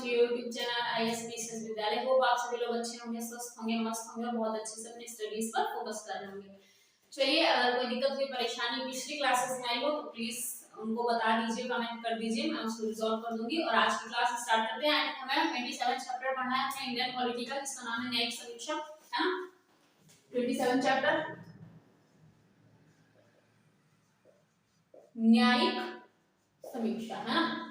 To your YouTube channel ISPS Vidyalaya. Hope आप सभी लोग अच्छे होंगे, स्वस्थ होंगे, मस्त होंगे, बहुत अच्छे से अपनी स्टडीज पर फोकस कर रहे होंगे। चलिए, अगर कोई दिक्कत हुई, परेशानी पिछली क्लासेस में आई हो तो प्लीज उनको बता दीजिए, कमेंट कर दीजिए, मैं उसको रिजॉल्व कर दूंगी। और आज की क्लास स्टार्ट करते हैं। हमें 27 चैप्टर पढ़ना है अपने इंडियन पॉलिटी का, जिसका नाम है न्यायिक समीक्षा, है ना। 27 चैप्टर न्यायिक समीक्षा, है ना।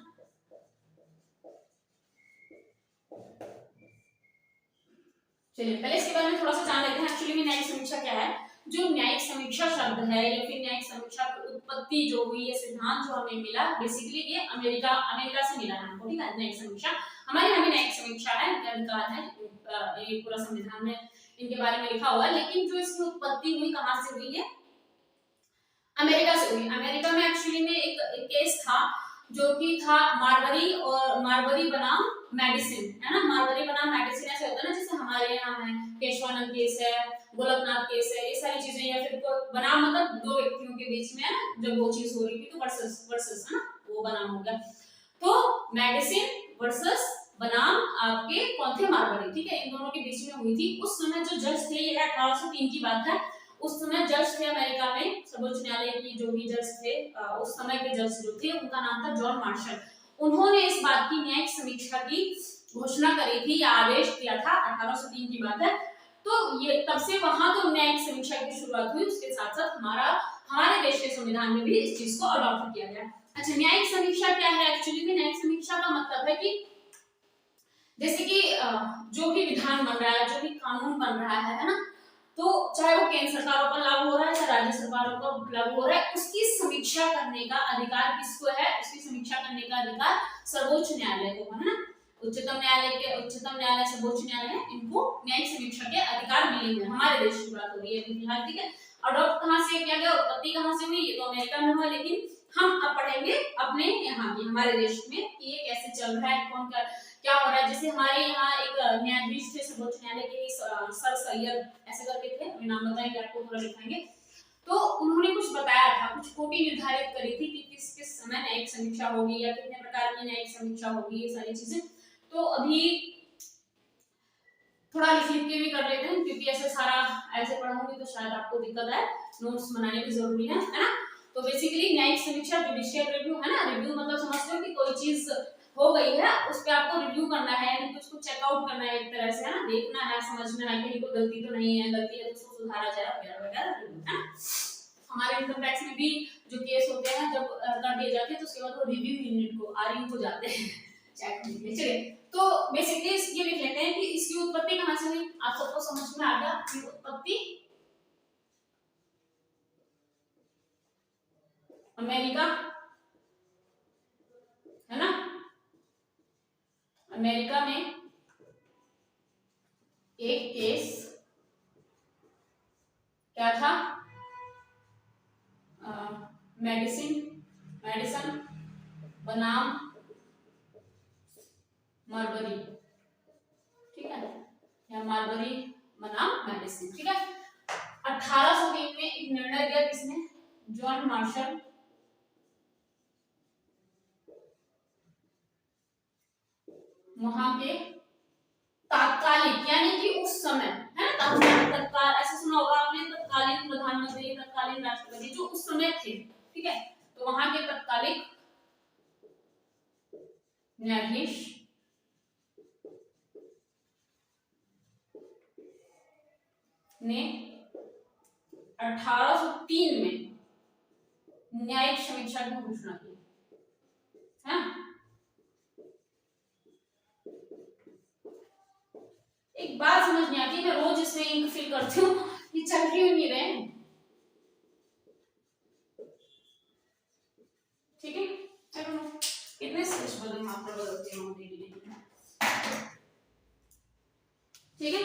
चलिए पहले इसके बारे में थोड़ा सा जान लेते हैं। एक्चुअली में न्यायिक समीक्षा क्या है। जो न्यायिक समीक्षा शब्द है या फिर न्यायिक समीक्षा की उत्पत्ति जो हुई, ये सिद्धांत जो हमें मिला, बेसिकली ये अमेरिका से मिला है हमको, ठीक है। न्यायिक समीक्षा हमारे यहाँ भी न्यायिक समीक्षा है, अधिकार है, ये पूरा संविधान में इनके बारे में लिखा हुआ है। लेकिन जो इसकी उत्पत्ति हुई, कहाँ से हुई है, अमेरिका से हुई। अमेरिका में एक्चुअली में एक केस था जो कि था मार्बरी बनाम मेडिसिन, है ना। मार्बरी बनाम मेडिसिन ऐसे होता है ना, जैसे हमारे यहाँ है केशवानंद केस है, गोलकनाथ केस है, ये सारी चीजें, या फिर बनाम मतलब दो व्यक्तियों के बीच में जब वो चीज हो रही थी तो वर्सेस है ना, वो बनाम हो गया। तो मेडिसिन वर्सेस बनाम आपके कौन थे, मार्बरी, ठीक है। इन दोनों के बीच में हुई थी। उस समय जो जज थे, ये 1803 की बात है। उस समय जज थे अमेरिका में, सर्वोच्च न्यायालय की जो भी जज थे, उस समय के जज जो थे, उनका नाम था जॉन मार्शल। उन्होंने इस बात की न्यायिक समीक्षा की घोषणा करी थी या आदेश दिया था, 1803 की बात है। तो ये तब से वहां तो न्यायिक समीक्षा की शुरुआत हुई। उसके साथ साथ हमारे देश के संविधान में भी इस चीज को अडॉप्ट किया गया। अच्छा, न्यायिक समीक्षा क्या है। एक्चुअली में न्यायिक समीक्षा का मतलब है कि जैसे कि जो भी विधान बन रहा है, जो भी कानून बन रहा है ना, तो चाहे वो केंद्र सरकारों पर लागू हो रहा है या राज्य सरकारों पर लागू हो रहा है, उसकी समीक्षा करने का अधिकार किसको है, उसकी समीक्षा करने का अधिकार सर्वोच्च न्यायालय को है ना। उच्चतम न्यायालय, सर्वोच्च न्यायालय, इनको न्यायिक समीक्षा के अधिकार मिले हुए हैं। हमारे देश की बात हो रही है फिलहाल, ठीक है। अडॉप्ट कहां से किया गया, उत्पत्ति कहां से हुई, ये तो अमेरिका में हुआ, लेकिन हम अब पढ़ेंगे अपने यहाँ की, हमारे देश में, कि ये कैसे चल रहा है, कौन क्या हो रहा है। जैसे हमारे यहाँ एक न्यायाधीश थे सर्वोच्च न्यायालय के, सर सैयद ऐसे करके थे, अभी नाम बताएंगे आपको, थोड़ा दिखाएंगे। तो उन्होंने कुछ बताया था, कुछ कोटि निर्धारित करी थी कि किस किस समय न्यायिक समीक्षा होगी या कितने प्रकार की न्यायिक समीक्षा होगी, ये सारी चीजें। तो अभी थोड़ा लिख के भी कर लेते हैं, क्योंकि ऐसे सारा ऐसे पढ़ूंगी तो शायद आपको दिक्कत है, नोट्स बनाने की जरूरी है ना। तो बेसिकली न्यायिक समीक्षा जुडिशियल रिव्यू है ना। रिव्यू मतलब समझते हो कि कोई चीज हो गई है, उस पे आपको रिव्यू करना है, यानी कि उसको चेकआउट करना है एक तरह से, है ना। देखना है, समझना है कहीं कोई गलती तो नहीं है, गलती है तो उसको सुधारा जाए, वगैरह वगैरह। हमारे इनकम टैक्स में भी जो केस होते हैं, जब कर दिए जाते हैं तो उसके बाद वो रिव्यू यूनिट को, RU को जाते हैं चेक करने के लिए। चलिए, तो बेसिकली ये लिख लेते हैं कि इसकी उत्पत्ति कहां से हुई। आप सबको समझ में आ गया कि उत्पत्ति अमेरिका, है ना। अमेरिका में एक केस क्या था, मेडिसिन बनाम मार्बरी, ठीक है, या मार्बरी बनाम मेडिसिन, ठीक है। 1803 में एक निर्णय दिया किसने, जॉन मार्शल, वहां के तात्कालिक, यानी कि उस समय, है ना, तत्काल, ऐसे सुना होगा आपने, तत्कालीन प्रधानमंत्री, तत्कालीन राष्ट्रपति, जो उस समय थे, ठीक है। तो वहां के तत्कालिक न्यायाधीश ने 1803 में न्यायिक समीक्षा की घोषणा की, है। एक बात समझ नहीं आती, मैं रोज इसमें इंक फिल करती हूँ, ये चल क्यों नहीं रहे, ठीक है। चलो, कितने स्केच बदलूं, आप बदलते हो, ठीक है।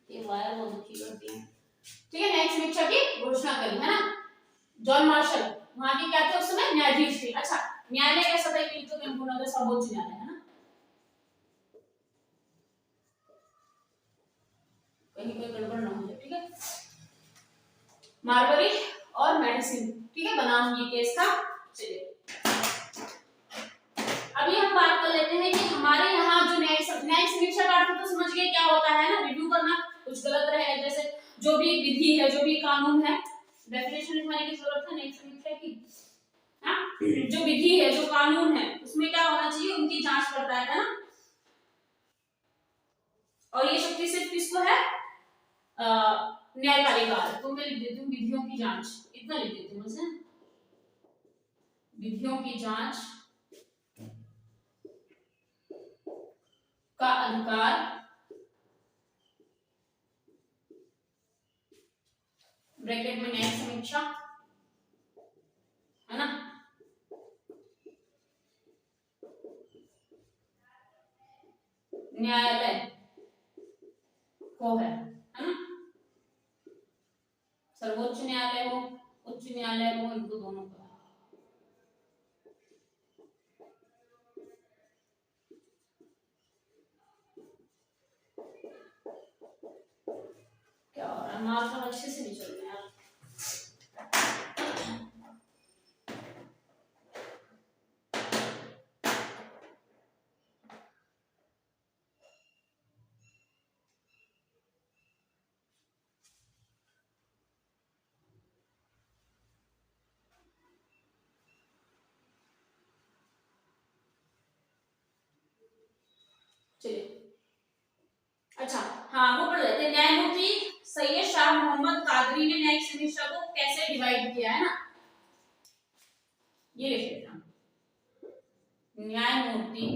ये वायर बहुत दुखी करती है, ठीक है। न्यायिक समीक्षा की घोषणा करी, है ना। जॉन मार्शल वहां के क्या थे उस समय, न्यायाधीश थे। अच्छा, न्यायालय कैसा था, ये तो संपूर्ण सर्वोच्च न्यायालय, है ना। कहीं कोई गड़बड़ ना हो जाए, ठीक है। मार्बरी और मेडिसिन, ठीक है, बनाम ये केस था। चलिए, समझ गए क्या होता है ना, रिव्यू करना, कुछ गलत रहे जैसे जो भी विधि है, जो भी कानून है, डेफिनेशन लिखवाने की जरूरत है नहीं समझते की, हाँ, जो विधि है, जो कानून है, उसमें क्या होना चाहिए, उनकी जांच पड़ताल है ना। और ये शक्ति सिर्फ किसको है, न्यायपालिका। तो मैं लिख देती हूँ विधियों की जांच, इतना लिख देती हूँ वैसे, विधियों की जांच का अधिकार ब्रैकेट में न्यायिक समीक्षा है ना, न्यायालय को है ना, सर्वोच्च न्यायालय हो, उच्च न्यायालय हो, इनको दोनों को। क्या हो रहा है, मार्कर अच्छे से नहीं चल रहे यार। चलिए अच्छा, हाँ वो पढ़ लेते हैं। न्यायमूर्ति सैयद शाह मोहम्मद कादरी ने न्यायिक समीक्षा को कैसे डिवाइड किया है ना, ये लिख लेते हैं। न्यायमूर्ति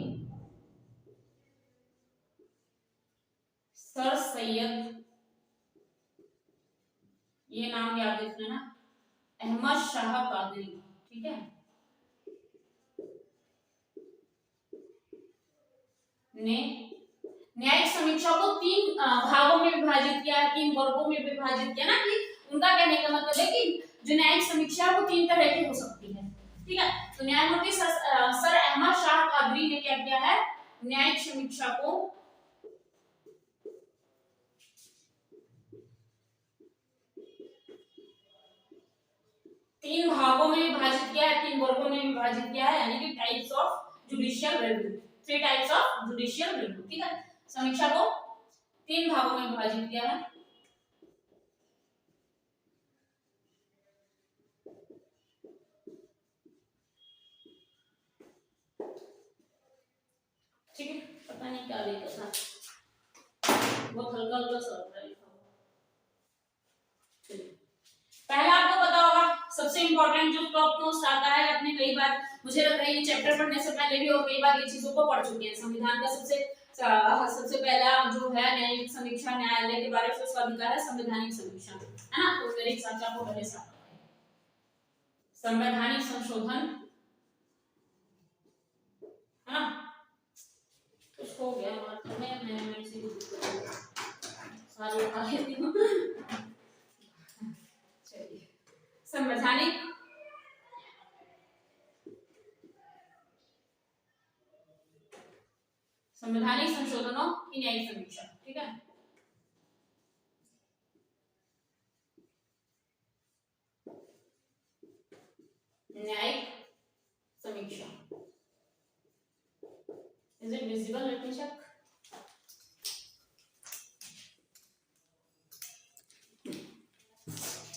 सर सैयद, ये नाम याद रखना ना, अहमद शाह कादरी, ठीक है, ने न्यायिक समीक्षा को तीन भागों में विभाजित किया, तीन वर्गों में विभाजित किया ना, कि उनका कहने का मतलब है कि जो न्यायिक समीक्षा है वो तीन तरह की हो सकती है, ठीक है। तो न्यायमूर्ति सर अहमद शाह कादरी ने क्या किया है, न्यायिक समीक्षा को तीन भागों में विभाजित किया है, तीन वर्गों में विभाजित किया है, यानी कि types of judicial review, three types of judicial review, ठीक है। समीक्षा को तीन भागों में विभाजित किया है, ठीक है। पता नहीं क्या लिखा था, बहुत हल्का हल्का सा लग रहा है। पहला आपको पता होगा, सबसे इंपॉर्टेंट जो टॉप मोस्ट आता है, अपने कई बार मुझे लग रहा है ये चैप्टर पढ़ने से पहले भी और कई बार ये चीजों को पढ़ चुके हैं। संविधान का सबसे पहला जो है न्यायिक समीक्षा, न्यायालय के बारे में उसका अधिकार है संवैधानिक समीक्षा, है ना। तो मेरे हिसाब से आपको पहले से संवैधानिक संशोधन, है ना, कुछ हो गया मतलब मैं इसी सारी उठा लेती हूँ। चलिए, संवैधानिक संशोधनों की न्यायिक समीक्षा, ठीक है। न्यायिक समीक्षा, is it visible, let me check.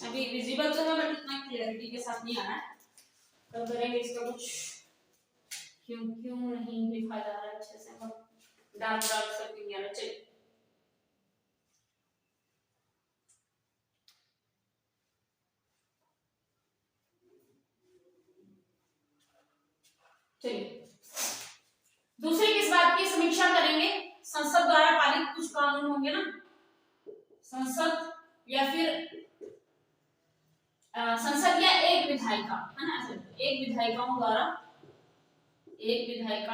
अभी विजिबल तो है बट इतना क्लियरिटी के साथ नहीं आ रहा है, तो करेंगे इसका कुछ, क्यों नहीं लिखा जा रहा है अच्छे से, डार्क सब नहीं आ रहा। चलिए दूसरी किस बात की समीक्षा करेंगे, संसद द्वारा पारित कुछ कानून होंगे ना, संसद या फिर संसद या एक विधायिका, है ना, एक विधायिका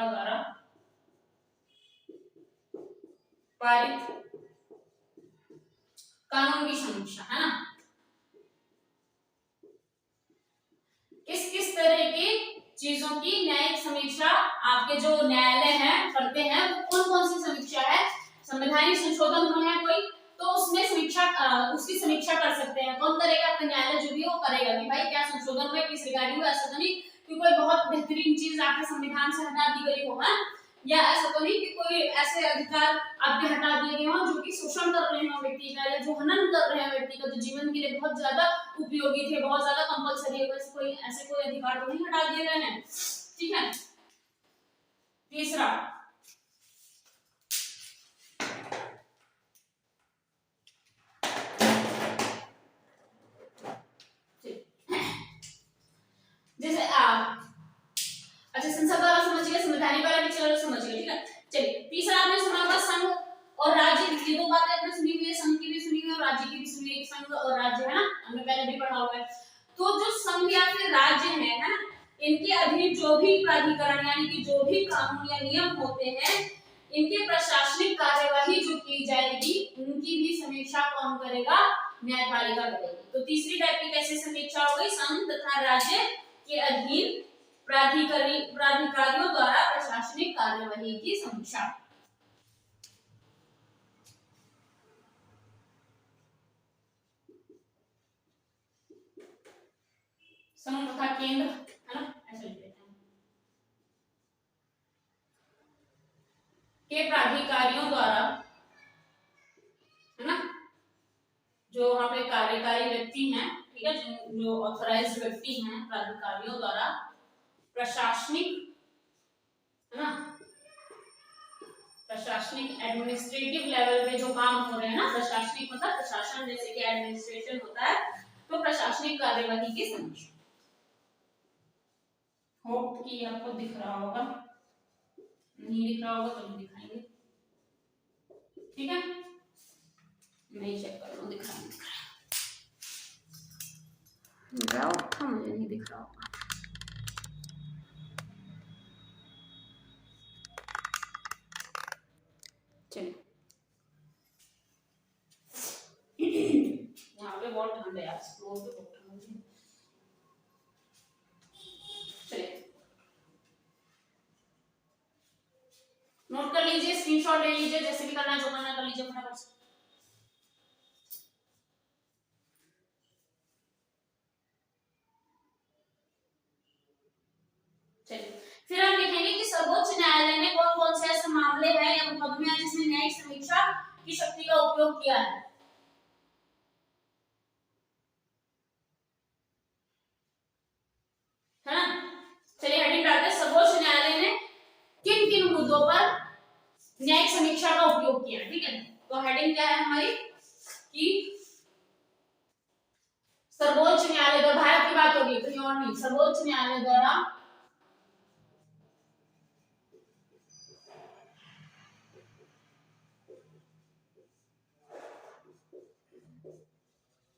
द्वारा पारित कानून की समीक्षा, है ना। किस किस तरह की चीजों की न्यायिक समीक्षा आपके जो न्यायालय हैं करते हैं, वो कौन कौन सी समीक्षा है, संवैधानिक संशोधन हुए हैं कोई, तो उसमें समीक्षा उसकी समीक्षा कर सकते हैं। कौन करेगा, आपका न्यायालय जो भी वो करेगा कि भाई क्या संशोधन हुआ, किस रिगार्डिंग हुआ, ऐसा तो नहीं कि कोई बहुत बेहतरीन चीज आपके संविधान से हटा दी गई हो, या ऐसा तो नहीं कि कोई ऐसे अधिकार आपके हटा दिए गए हों जो कि शोषण कर रहे हो व्यक्ति का, या जो हनन कर रहे हैं व्यक्ति का, जो जीवन के लिए बहुत ज्यादा उपयोगी थे, बहुत ज्यादा कंपलसरी है, कोई ऐसे कोई अधिकार तो नहीं हटा दिए गए हैं। ठीक है। तीसरा, जैसे आप अच्छा संसद वाला समझ गए, संवैधानिक वाला भी चलो समझ गए। ठीक है, चलिए तीसरा आपने सुना होगा संघ और राज्य, ये दो बातें आपने सुनी हुई है, संघ की भी सुनी हुई है और राज्य की भी सुनी है, संघ और राज्य है ना, हमने पहले भी पढ़ा हुआ है। तो जो संघ या फिर राज्य है ना, इनके अधीन जो भी प्राधिकरण यानी कि जो भी कानून या नियम होते हैं, इनके प्रशासनिक कार्यवाही जो की जाएगी उनकी भी समीक्षा कौन करेगा? न्यायपालिका करेगी। तो तीसरी टाइप की कैसे समीक्षा हो गई? संघ तथा राज्य के अधीन प्राधिकारियों द्वारा प्रशासनिक कार्यवाही की समीक्षा। संघ तथा केंद्र है ना, ऐसे लिख लेते हैं, के प्राधिकारियों द्वारा है ना, जो वहां पे कार्यकारी व्यक्ति हैं, ठीक है, जो ऑथराइज्ड व्यक्ति हैं, प्राधिकारियों द्वारा प्रशासनिक है ना, प्रशासनिक एडमिनिस्ट्रेटिव लेवल पे जो काम हो रहे हैं ना, प्रशासनिक मतलब प्रशासन जैसे कि एडमिनिस्ट्रेशन होता है, तो प्रशासनिक कार्यवाही की समीक्षा। होप कि आपको दिख रहा होगा, नहीं दिख रहा होगा तो हम दिखाएंगे। ठीक है, मैं चेक कर लूं, दिख रहा है, मुझे नहीं दिख रहा होगा। चलिए यहाँ पे बहुत ठंड है यार, फ्लोर पे बहुत ठंड है। चलिए नोट कर लीजिए, स्क्रीनशॉट ले लीजिए, जैसे भी करना है, जो करना कर लीजिए फटाफट। चलिए फिर हम लिखेंगे कि सर्वोच्च न्यायालय ने कौन कौन से ऐसे मामले हैं या मुकदमे हैं जिसमें न्यायिक समीक्षा की शक्ति का उपयोग किया है। है ना, चलिए हेडिंग डालते हैं, सर्वोच्च न्यायालय ने किन किन मुद्दों पर न्यायिक समीक्षा का उपयोग किया। ठीक है, तो हेडिंग क्या है हमारी कि सर्वोच्च न्यायालय द्वारा, भारत की बात होगी कहीं और नहीं, सर्वोच्च न्यायालय द्वारा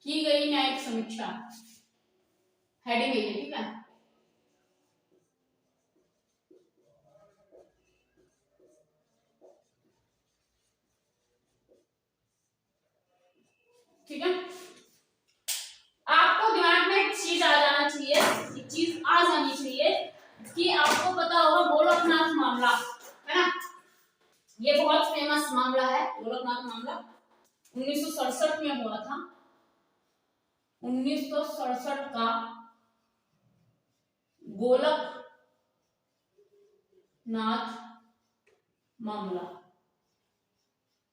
की गई न्यायिक समीक्षा, हेडिंग है। ठीक है, ठीक है, आपको दिमाग में एक चीज आ जाना चाहिए, एक चीज आ जानी चाहिए कि आपको पता होगा गोलकनाथ मामला है ना, ये बहुत फेमस मामला है। गोलकनाथ मामला 1967 में हुआ था, 1967 का गोलकनाथ मामला।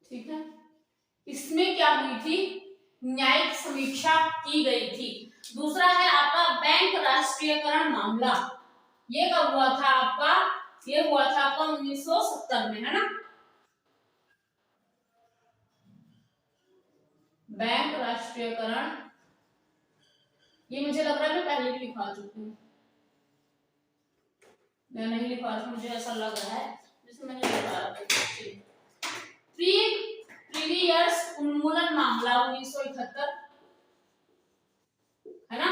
ठीक है, इसमें क्या हुई थी? न्यायिक समीक्षा की गई थी। दूसरा है आपका बैंक राष्ट्रीयकरण मामला, ये कब हुआ था आपका? ये हुआ था आपका 1970 में, है ना। बैंक राष्ट्रीयकरण, ये मुझे लग रहा है मैं पहले भी लिखा चुकी हूँ, मैं नहीं लिखा था, मुझे ऐसा लग रहा है जैसे मैंने लिखा था। प्रीवियस उन्मूलन मामला 1971, है ना।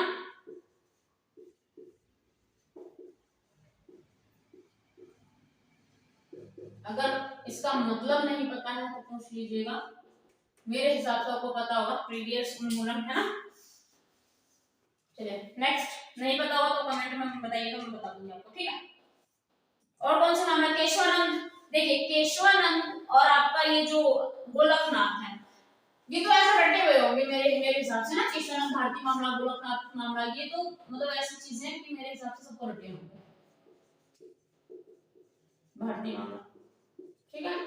अगर इसका मतलब नहीं पता है तो पूछ लीजिएगा, मेरे हिसाब से आपको पता होगा, प्रीवियस उन्मूलन, है ना। चलिए नेक्स्ट, नहीं पता होगा तो कमेंट में बताइएगा, मैं बता दूंगी आपको। ठीक है, और कौन सा मामला? केशवानंद। देखिए केशवानंद और आपका ये जो गोलकनाथ है, ये तो ऐसा रटे हुए होंगे मेरे हिसाब से ना, केशवानंद भारती मामला, गोलकनाथ मामला, ये तो मतलब ऐसी चीजें हैं कि मेरे हिसाब से सबको रटे होंगे। भारती मामला ठीक है,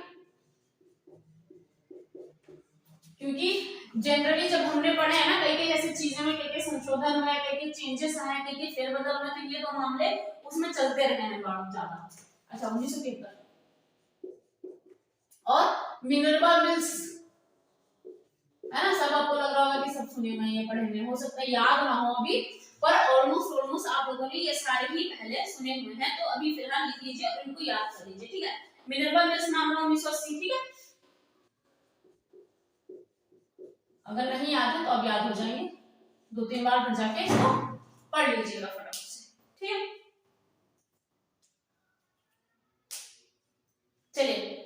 क्योंकि जनरली जब हमने पढ़े हैं ना कई कई ऐसी चीजें में, कई कई संशोधन हुए, कई कई चेंजेस आए, कई कई फेरबदल हुए, तो ये दो मामले उसमें चलते रहे हैं बहुत ज्यादा। अच्छा 1973 और मिनर्वा मिल्स, है ना, सब आपको लग रहा होगा कि सब सुने हुए हैं, पढ़े हुए, हो सकता है याद ना हो अभी, पर ऑलमोस्ट आप लोगों ने ये सारे ही पहले सुने हुए हैं, तो अभी फिलहाल लिख लीजिए और इनको याद कर लीजिए, ठीक है। मिनर्वा मिल्स नाम 1980, ठीक है। अगर नहीं याद है तो अब याद हो जाएंगे, 2-3 बार घर जाके इसको पढ़ लीजिएगा फटाफट से, ठीक है। चलिए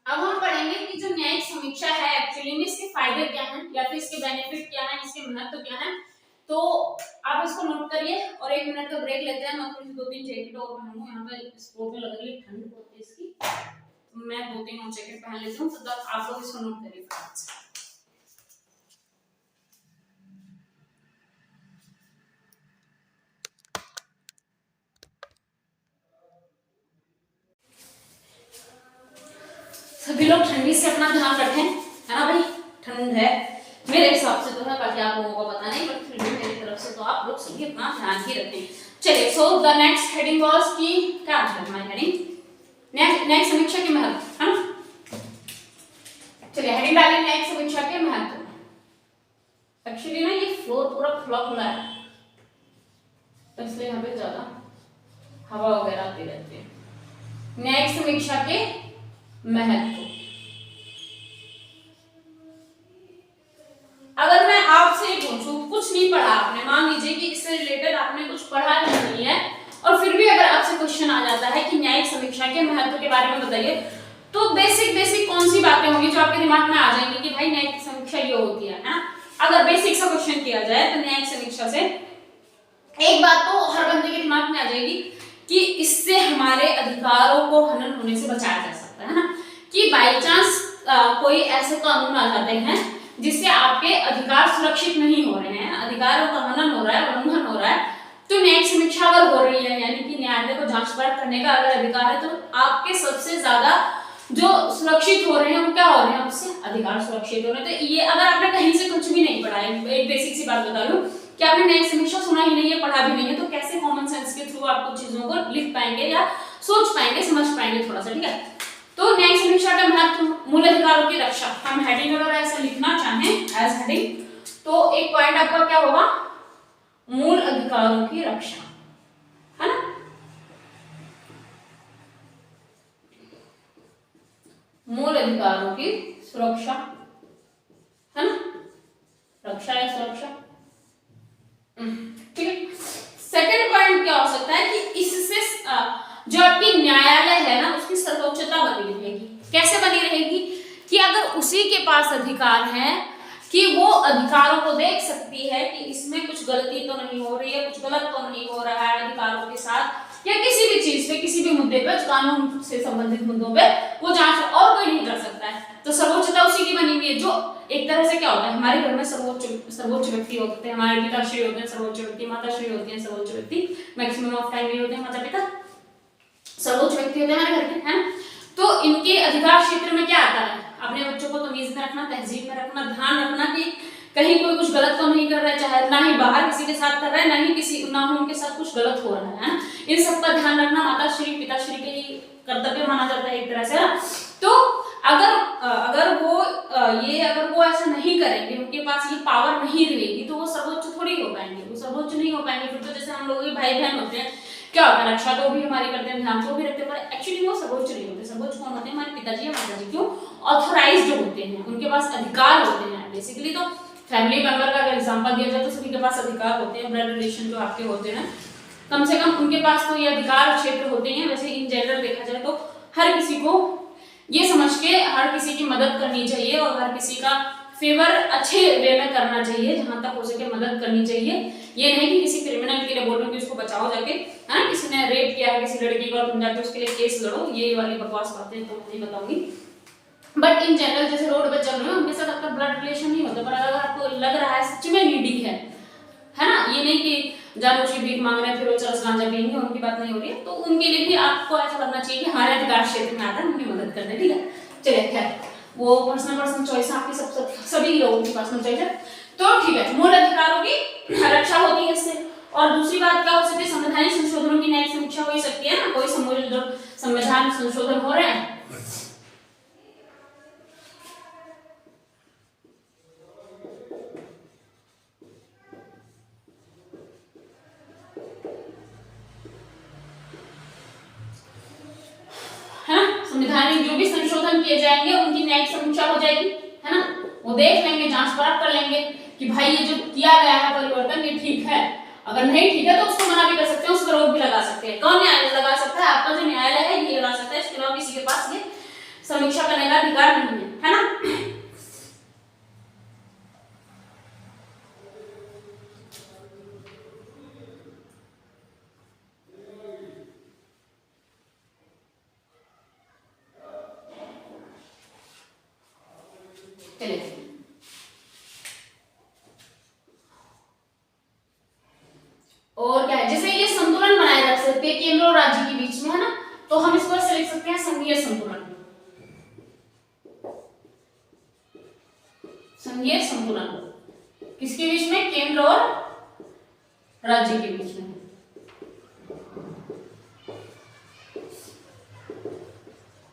अब हम पढ़ेंगे कि जो न्यायिक समीक्षा है एक्चुअली में इसके फायदे क्या हैं या फिर इसके बेनिफिट क्या हैं, इसके महत्व क्या है। तो आप इसको नोट करिए और 1 मिनट का ब्रेक लेते हैं। मैं थोड़ी 2-3 जैकेट और पहनूंगा, यहाँ पे स्पोर्ट में लग रही है ठंड बहुत है इसकी, तो मैं 2-3 और जैकेट पहन लेती हूँ, तब तक आप लोग इसको नोट करिए फटाफट से। सभी लोग ठंडी से अपना ध्यान रखें, है ना भाई, ठंड है मेरे हिसाब से तो है, बाकी आप लोगों को पता नहीं, बट फिर भी मेरी तरफ से तो आप लोग सभी अपना ध्यान ही रखें। चलिए, so the next heading was की क्या है हमारी हेडिंग, नेक्स्ट समीक्षा के महत्व, है ना। चलिए हेडिंग डालिए नेक्स्ट समीक्षा के महत्व। एक्चुअली ना ये फ्लोर पूरा खुला खुला है, तो इसलिए यहाँ पे ज्यादा हवा वगैरह आती रहती है। नेक्स्ट समीक्षा के महत्व, अगर मैं आपसे पूछूं, कुछ नहीं पढ़ा आपने, मान लीजिए कि इससे रिलेटेड आपने कुछ पढ़ा नहीं है, और फिर भी अगर आपसे क्वेश्चन आ जाता है कि न्यायिक समीक्षा के महत्व के बारे में बताइए, तो बेसिक कौन सी बातें होंगी जो आपके दिमाग में आ जाएंगी कि भाई न्यायिक समीक्षा ये होती है ना। अगर बेसिक सा क्वेश्चन किया जाए तो न्यायिक समीक्षा से एक बात तो हर बंदे के दिमाग में आ जाएगी कि इससे हमारे अधिकारों को हनन होने से बचाया जा सकता है ना, कि बाई चांस कोई ऐसे कानून आ जाते हैं जिससे आपके अधिकार सुरक्षित नहीं हो रहे हैं, अधिकारों का हनन हो रहा है, उल्लंघन हो रहा है, तो न्यायिक समीक्षा अगर हो रही है, यानी कि न्यायालय को जांच परख करने का अगर अधिकार है, तो आपके सबसे ज्यादा जो सुरक्षित हो रहे हैं वो क्या हो रहे हैं, उससे अधिकार सुरक्षित हो रहे हैं। तो ये अगर आपने कहीं से कुछ भी नहीं पढ़ा है, एक बेसिक सी बात बता दूं कि आपने न्यायिक समीक्षा सुना ही नहीं है, पढ़ा भी नहीं है, तो कैसे कॉमन सेंस के थ्रू आप कुछ चीजों को लिख पाएंगे या सोच पाएंगे, समझ पाएंगे थोड़ा सा, ठीक है। तो न्यायिक समीक्षा का महत्व, मूल अधिकारों की रक्षा, हम हेडिंग अगर ऐसे लिखना चाहें एज हेडिंग, तो एक पॉइंट आपका क्या होगा, मूल अधिकारों की रक्षा, है ना। मूल अधिकारों की सुरक्षा, है ना, रक्षा या सुरक्षा, ठीक है। सेकंड पॉइंट क्या हो सकता है कि इससे जो आपकी न्यायालय है ना उसकी सर्वोच्चता बनी रहेगी। कैसे बनी रहेगी कि अगर उसी के पास अधिकार है कि वो अधिकारों को देख सकती है कि इसमें कुछ गलती तो नहीं हो रही है, कुछ गलत तो नहीं हो रहा है अधिकारों के साथ, या किसी भी चीज पे, किसी भी मुद्दे पे, कानून से संबंधित मुद्दों पे वो जांच और कोई नहीं कर सकता है, तो सर्वोच्चता उसी की बनी हुई है। जो एक तरह से क्या होता है, हमारे घर में सर्वोच्च व्यक्ति होते हैं, हमारे पिताश्री होते हैं सर्वोच्च व्यक्ति, माताश्री होती है सर्वोच्च व्यक्ति, मैक्सिमम ऑफ टाइम ये होते हैं माता पिता सर्वोच्च व्यक्ति होते हैं हमारे घर के, है ना। तो इनके अधिकार क्षेत्र में क्या आता है, अपने बच्चों को तमीज में रखना, तहजीब में रखना, ध्यान रखना कि कहीं कोई कुछ गलत तो नहीं कर रहा है, चाहे ना ही बाहर किसी के साथ कर रहा है, ना ही किसी ना ही उनके साथ कुछ गलत हो रहा है, इन सब का ध्यान रखना माताश्री पिताश्री के ही कर्तव्य माना जाता है एक तरह से, ना। तो अगर वो ऐसा नहीं करेंगे, उनके पास ये पावर नहीं रहेगी, तो वो सर्वोच्च थोड़ी हो पाएंगे, वो सर्वोच्च नहीं हो पाएंगे। फिर तो जैसे हम लोग के भाई बहन होते हैं, क्या होता है, रक्षा तो भी हमारी करते हैं, ध्यान तो भी रखते हैं, पर एक्चुअली वो सर्वोच्च नहीं होते। सर्वोच्च कौन होते हैं, हमारे पिताजी या माताजी, क्यों, ऑथोराइज्ड होते हैं, उनके पास अधिकार होते हैं। बेसिकली तो फैमिली मेंबर का अगर एग्जांपल दिया जाए तो सभी के पास अधिकार होते हैं, ब्लड रिलेशन जो आपके होते हैं, कम से कम उनके पास तो ये अधिकार क्षेत्र होते हैं। वैसे इन जनरल देखा जाए तो हर किसी को ये समझ के हर किसी की मदद करनी चाहिए और हर किसी का फेवर अच्छे वे में करना चाहिए, जहां तक हो सके मदद करनी चाहिए। ये नहीं कि किसी क्रिमिनल के लिए बोल रहे हो कि उसको बचाओ जाके, है ना, किसी ने रेप किया है किसी लड़की को और तुम जाके उसके लिए केस लड़ो, ये वाली बकवास बातें तो नहीं बताऊंगी। बट इन जनरल जैसे रोड पर चल रहे हो उनके साथ आपका ब्लड रिलेशन नहीं होता, पर अगर आपको लग रहा है सच में नीडी है ना, ये नहीं कि जानबूझ के भीख मांग रहे हैं फिर वो चरस गांजा पिएंगे, उनकी बात नहीं हो रही है, तो उनके लिए भी आपको ऐसा लगना चाहिए कि हमारे अधिकार क्षेत्र में आता है, उनकी मदद करते हैं, ठीक है। चलिए खैर वो पर्सनल चॉइस है आपकी, सब सभी लोगों की पर्सनल चॉइस है, तो ठीक है। मूल अधिकारों की रक्षा होती है इससे। और दूसरी बात क्या हो सकती है, संवैधानिक संशोधनों की न्यायिक समीक्षा हो सकती है ना, कोई संविधान संशोधन हो रहे हैं संवैधानिक जो भी संशोधन किए जाएंगे उनकी न्यायिक समीक्षा हो जाएगी, है ना, वो देख लेंगे, जांच परख कर लेंगे कि भाई ये जो किया गया है परिवर्तन ये ठीक है, अगर नहीं ठीक है तो उसको मना भी कर सकते हैं, उस पर रोक भी लगा सकते हैं। कौन न्यायालय लगा सकता है? आपका जो न्यायालय है ये लगा सकता है, इसके अलावा किसी के पास ये समीक्षा करने का अधिकार नहीं है ना। चलिए और क्या है, जैसे ये संतुलन बनाए रख सकते हैं केंद्र और राज्य के बीच में, है ना, तो हम इसको ऐसे लिख सकते हैं संघीय संतुलन। संघीय संतुलन किसके बीच में? केंद्र और राज्य के बीच में।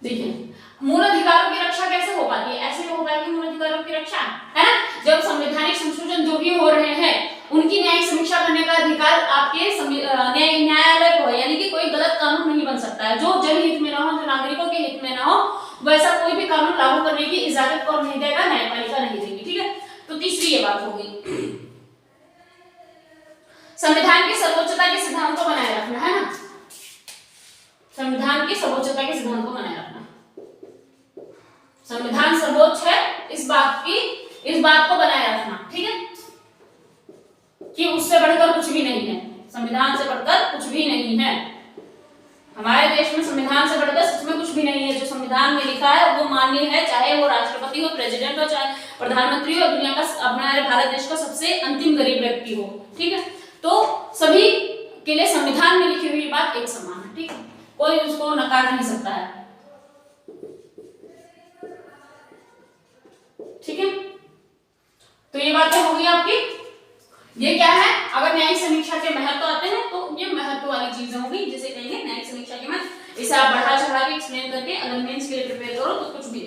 देखिए मूल अधिकारों की रक्षा कैसे हो पाती है? ऐसे हो पाएगी मूल अधिकारों की रक्षा, है ना, जब संवैधानिक संशोधन जो भी हो रहे हैं उनकी न्यायिक समीक्षा करने का अधिकार आपके न्यायालय को है, यानी कि कोई गलत कानून नहीं बन सकता है जो जनहित में ना हो, जो नागरिकों के हित में ना हो, वैसा कोई भी कानून लागू करने की इजाजत कौन नहीं देगा? न्यायपालिका नहीं देगी, ठीक है। तो तीसरी ये बात होगी। संविधान की सर्वोच्चता के सिद्धांत को बनाए रखना, है ना, संविधान की सर्वोच्चता के सिद्धांत को बनाए रखना। संविधान सर्वोच्च है, इस बात को बनाए रखना, ठीक है, कि उससे बढ़कर कुछ भी नहीं है, संविधान से बढ़कर कुछ भी नहीं है। हमारे देश में संविधान से बढ़कर सच में कुछ भी नहीं है, जो संविधान में लिखा है वो मान्य है, चाहे वो राष्ट्रपति हो, प्रेसिडेंट हो, चाहे प्रधानमंत्री हो, दुनिया का हमारे भारत देश का सबसे अंतिम गरीब व्यक्ति हो, ठीक है, तो सभी के लिए संविधान में लिखी हुई बात एक समान है, ठीक है, कोई उसको नकार नहीं सकता है, ठीक है। तो ये बातें होगी आपकी। ये क्या है? अगर न्यायिक समीक्षा के महत्व आते हैं तो ये महत्व वाली चीजें होगी, जिसे कहेंगे न्यायिक समीक्षा के महत्व। इसे आप बढ़ा चढ़ा के एक्सप्लेन करके अगर मेंस के लिए प्रिपेयर करो तो कुछ भी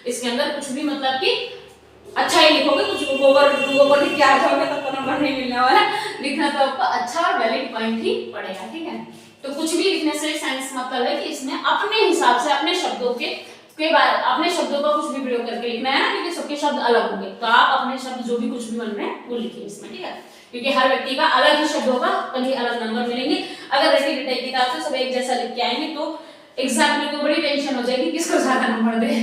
इसके अंदर कुछ भी मतलब कि अच्छा ही लिखोगे, कुछ गोबर लिख के आ जाओगे तब तो नंबर नहीं मिलने वाला, लिखना तो आपको अच्छा और वैलिड पॉइंट ही पड़ेगा, ठीक है। तो कुछ भी लिखने से साइंस मतलब है कि इसमें अपने हिसाब से अपने शब्दों के बाद अपने शब्दों का कुछ भी प्रयोग करके लिखना है ना, क्योंकि सबके शब्द अलग होंगे, तो आप अपने शब्द जो भी कुछ भी बन रहे हैं वो लिखिए इसमें, ठीक है, क्योंकि हर व्यक्ति का अलग ही शब्द होगा, कभी अलग नंबर मिलेंगे। अगर रटी रटाई किताब से सब एक जैसा लिख के आएंगे तो एग्जाम में तो बड़ी टेंशन हो जाएगी, किसको ज्यादा नंबर दे,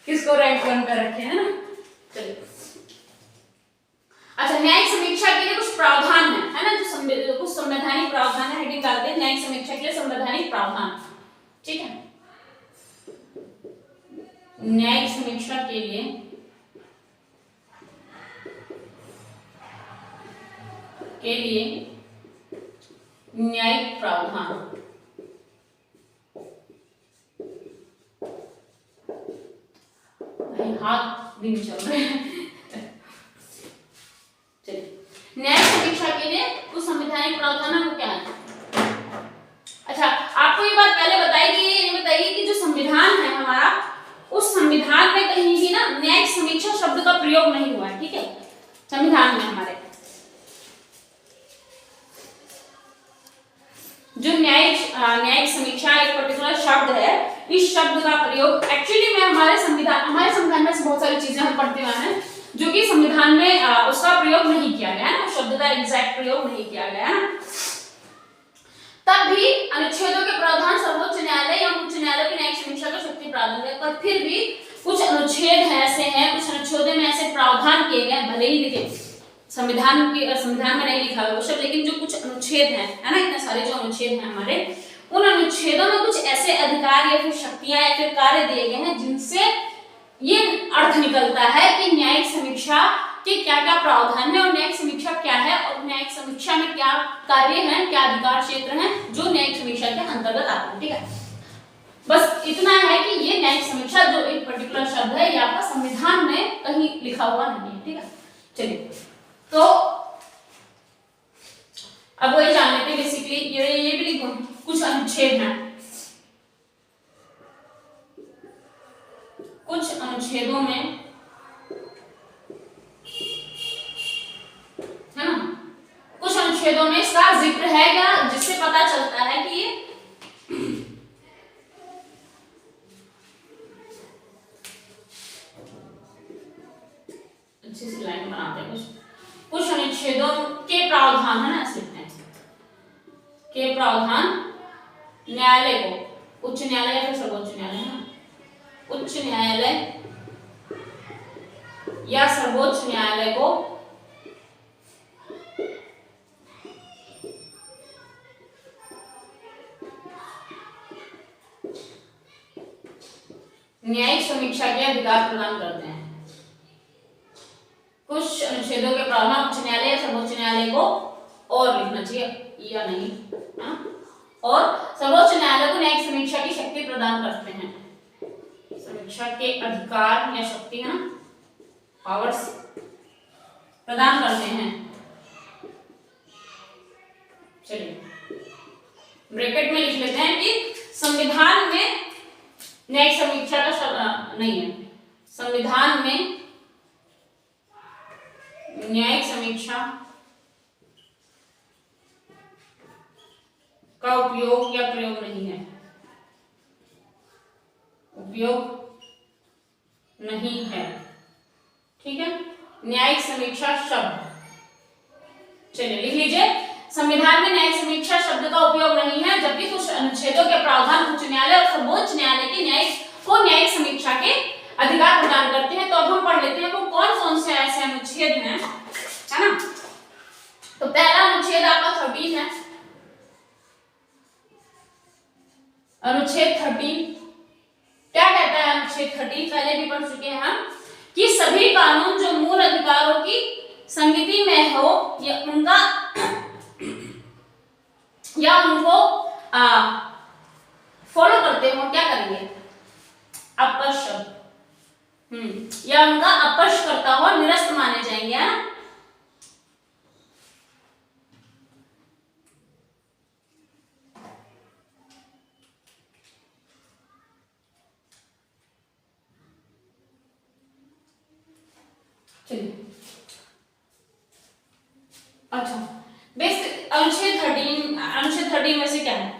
किसको रैंक 1 पर रखे, है ना। चलिए अच्छा, न्यायिक समीक्षा के लिए कुछ प्रावधान है ना, जो कुछ संवैधानिक प्रावधान है, हेडिंग डालते हैं न्यायिक समीक्षा के लिए संवैधानिक प्रावधान, ठीक है। न्यायिक समीक्षा के लिए न्यायिक प्रावधान, हाथ भी चल रहे हैं। चलिए, न्यायिक समीक्षा के लिए कुछ संवैधानिक प्रावधान वो क्या है? अच्छा, आपको ये बात पहले बताइए कि जो संविधान है हमारा, उस संविधान में कहीं भी ना न्यायिक समीक्षा शब्द का प्रयोग नहीं हुआ है, ठीक है। संविधान में हमारे जो न्यायिक समीक्षा एक पर्टिकुलर शब्द है, इस शब्द का प्रयोग एक्चुअली में हमारे संविधान में से बहुत सारी चीजें हम पढ़ते हुए हैं जो कि संविधान में उसका प्रयोग नहीं किया गया है ना, शब्द का एग्जैक्ट प्रयोग नहीं किया गया है ना। तब भी अनुच्छेदों के प्रावधान सर्वोच्च न्यायालय या उच्च न्यायालय की न्यायिक समीक्षा का शक्ति प्रावधान है, पर फिर भी कुछ अनुच्छेद ऐसे हैं, कुछ अनुच्छेदों में ऐसे प्रावधान किए गए, भले ही देखिए संविधान में नहीं लिखा हुआ वो शब्द, लेकिन जो कुछ अनुच्छेद हैं, है ना, इतने सारे जो अनुच्छेद हैं हमारे, उन अनुच्छेदों में कुछ ऐसे अधिकार या फिर शक्तियां या फिर कार्य दिए गए हैं जिनसे ये अर्थ निकलता है कि न्यायिक समीक्षा के क्या क्या प्रावधान है और न्यायिक समीक्षा क्या है और न्यायिक समीक्षा में क्या कार्य हैं, क्या अधिकार क्षेत्र हैं जो न्यायिक समीक्षा के अंतर्गत आते हैं। ठीक है, बस इतना है कि ये न्यायिक समीक्षा जो एक पर्टिकुलर शब्द है ये आपका संविधान में कहीं लिखा हुआ नहीं है। ठीक है, चलिए तो अब वही जान लेते हैं बेसिकली। ये भी लिखो, कुछ अनुच्छेद हैं, कुछ अनुच्छेदों में है ना, कुछ अनुच्छेदों में इसका जिक्र है क्या, जिससे पता चलता है कि ये अच्छी सी लाइन बनाते हैं। कुछ अनुच्छेदों के प्रावधान है ना, लिखते हैं के प्रावधान न्यायालय को, उच्च न्यायालय या फिर सर्वोच्च न्यायालय है, उच्च न्यायालय या सर्वोच्च न्यायालय को न्यायिक समीक्षा के अधिकार प्रदान करते हैं। कुछ अनुच्छेदों के प्रावधान उच्च न्यायालय या सर्वोच्च न्यायालय को, और लिखना चाहिए या नहीं, और सर्वोच्च न्यायालय को न्यायिक समीक्षा की शक्ति प्रदान करते हैं। समीक्षा के अधिकार या शक्ति है ना, पावर्स प्रदान करते हैं। चलिए ब्रैकेट में लिख लेते हैं कि संविधान में न्यायिक समीक्षा का शब्द नहीं है, संविधान में न्यायिक समीक्षा का उपयोग या प्रयोग नहीं है, उपयोग नहीं है। ठीक है, न्यायिक समीक्षा शब्द, चलिए लिख लीजिए, संविधान में न्यायिक समीक्षा शब्द का उपयोग नहीं है, जबकि कुछ अनुच्छेदों के प्रावधान उच्च न्यायालय और सर्वोच्च न्यायालय की न्यायिक समीक्षा के अधिकार प्रदान करते हैं। तो अब हम पढ़ लेते हैं वो कौन कौन से ऐसे अनुच्छेद हैं, है ना। तो पहला अनुच्छेद आपका 13 है, अनुच्छेद 13 क्या कहता है? अनुच्छेद 13 पहले भी पढ़ चुके हैं हम, कि सभी कानून जो मूल अधिकारों की संगति में हो या उनको फॉलो करते हो, क्या करेंगे? अपशब्द या उनका अपश करता हुआ निरस्त माने जाएंगे, है ना। चलिए अच्छा, बेसिक अनुच्छेद 13 में से क्या है?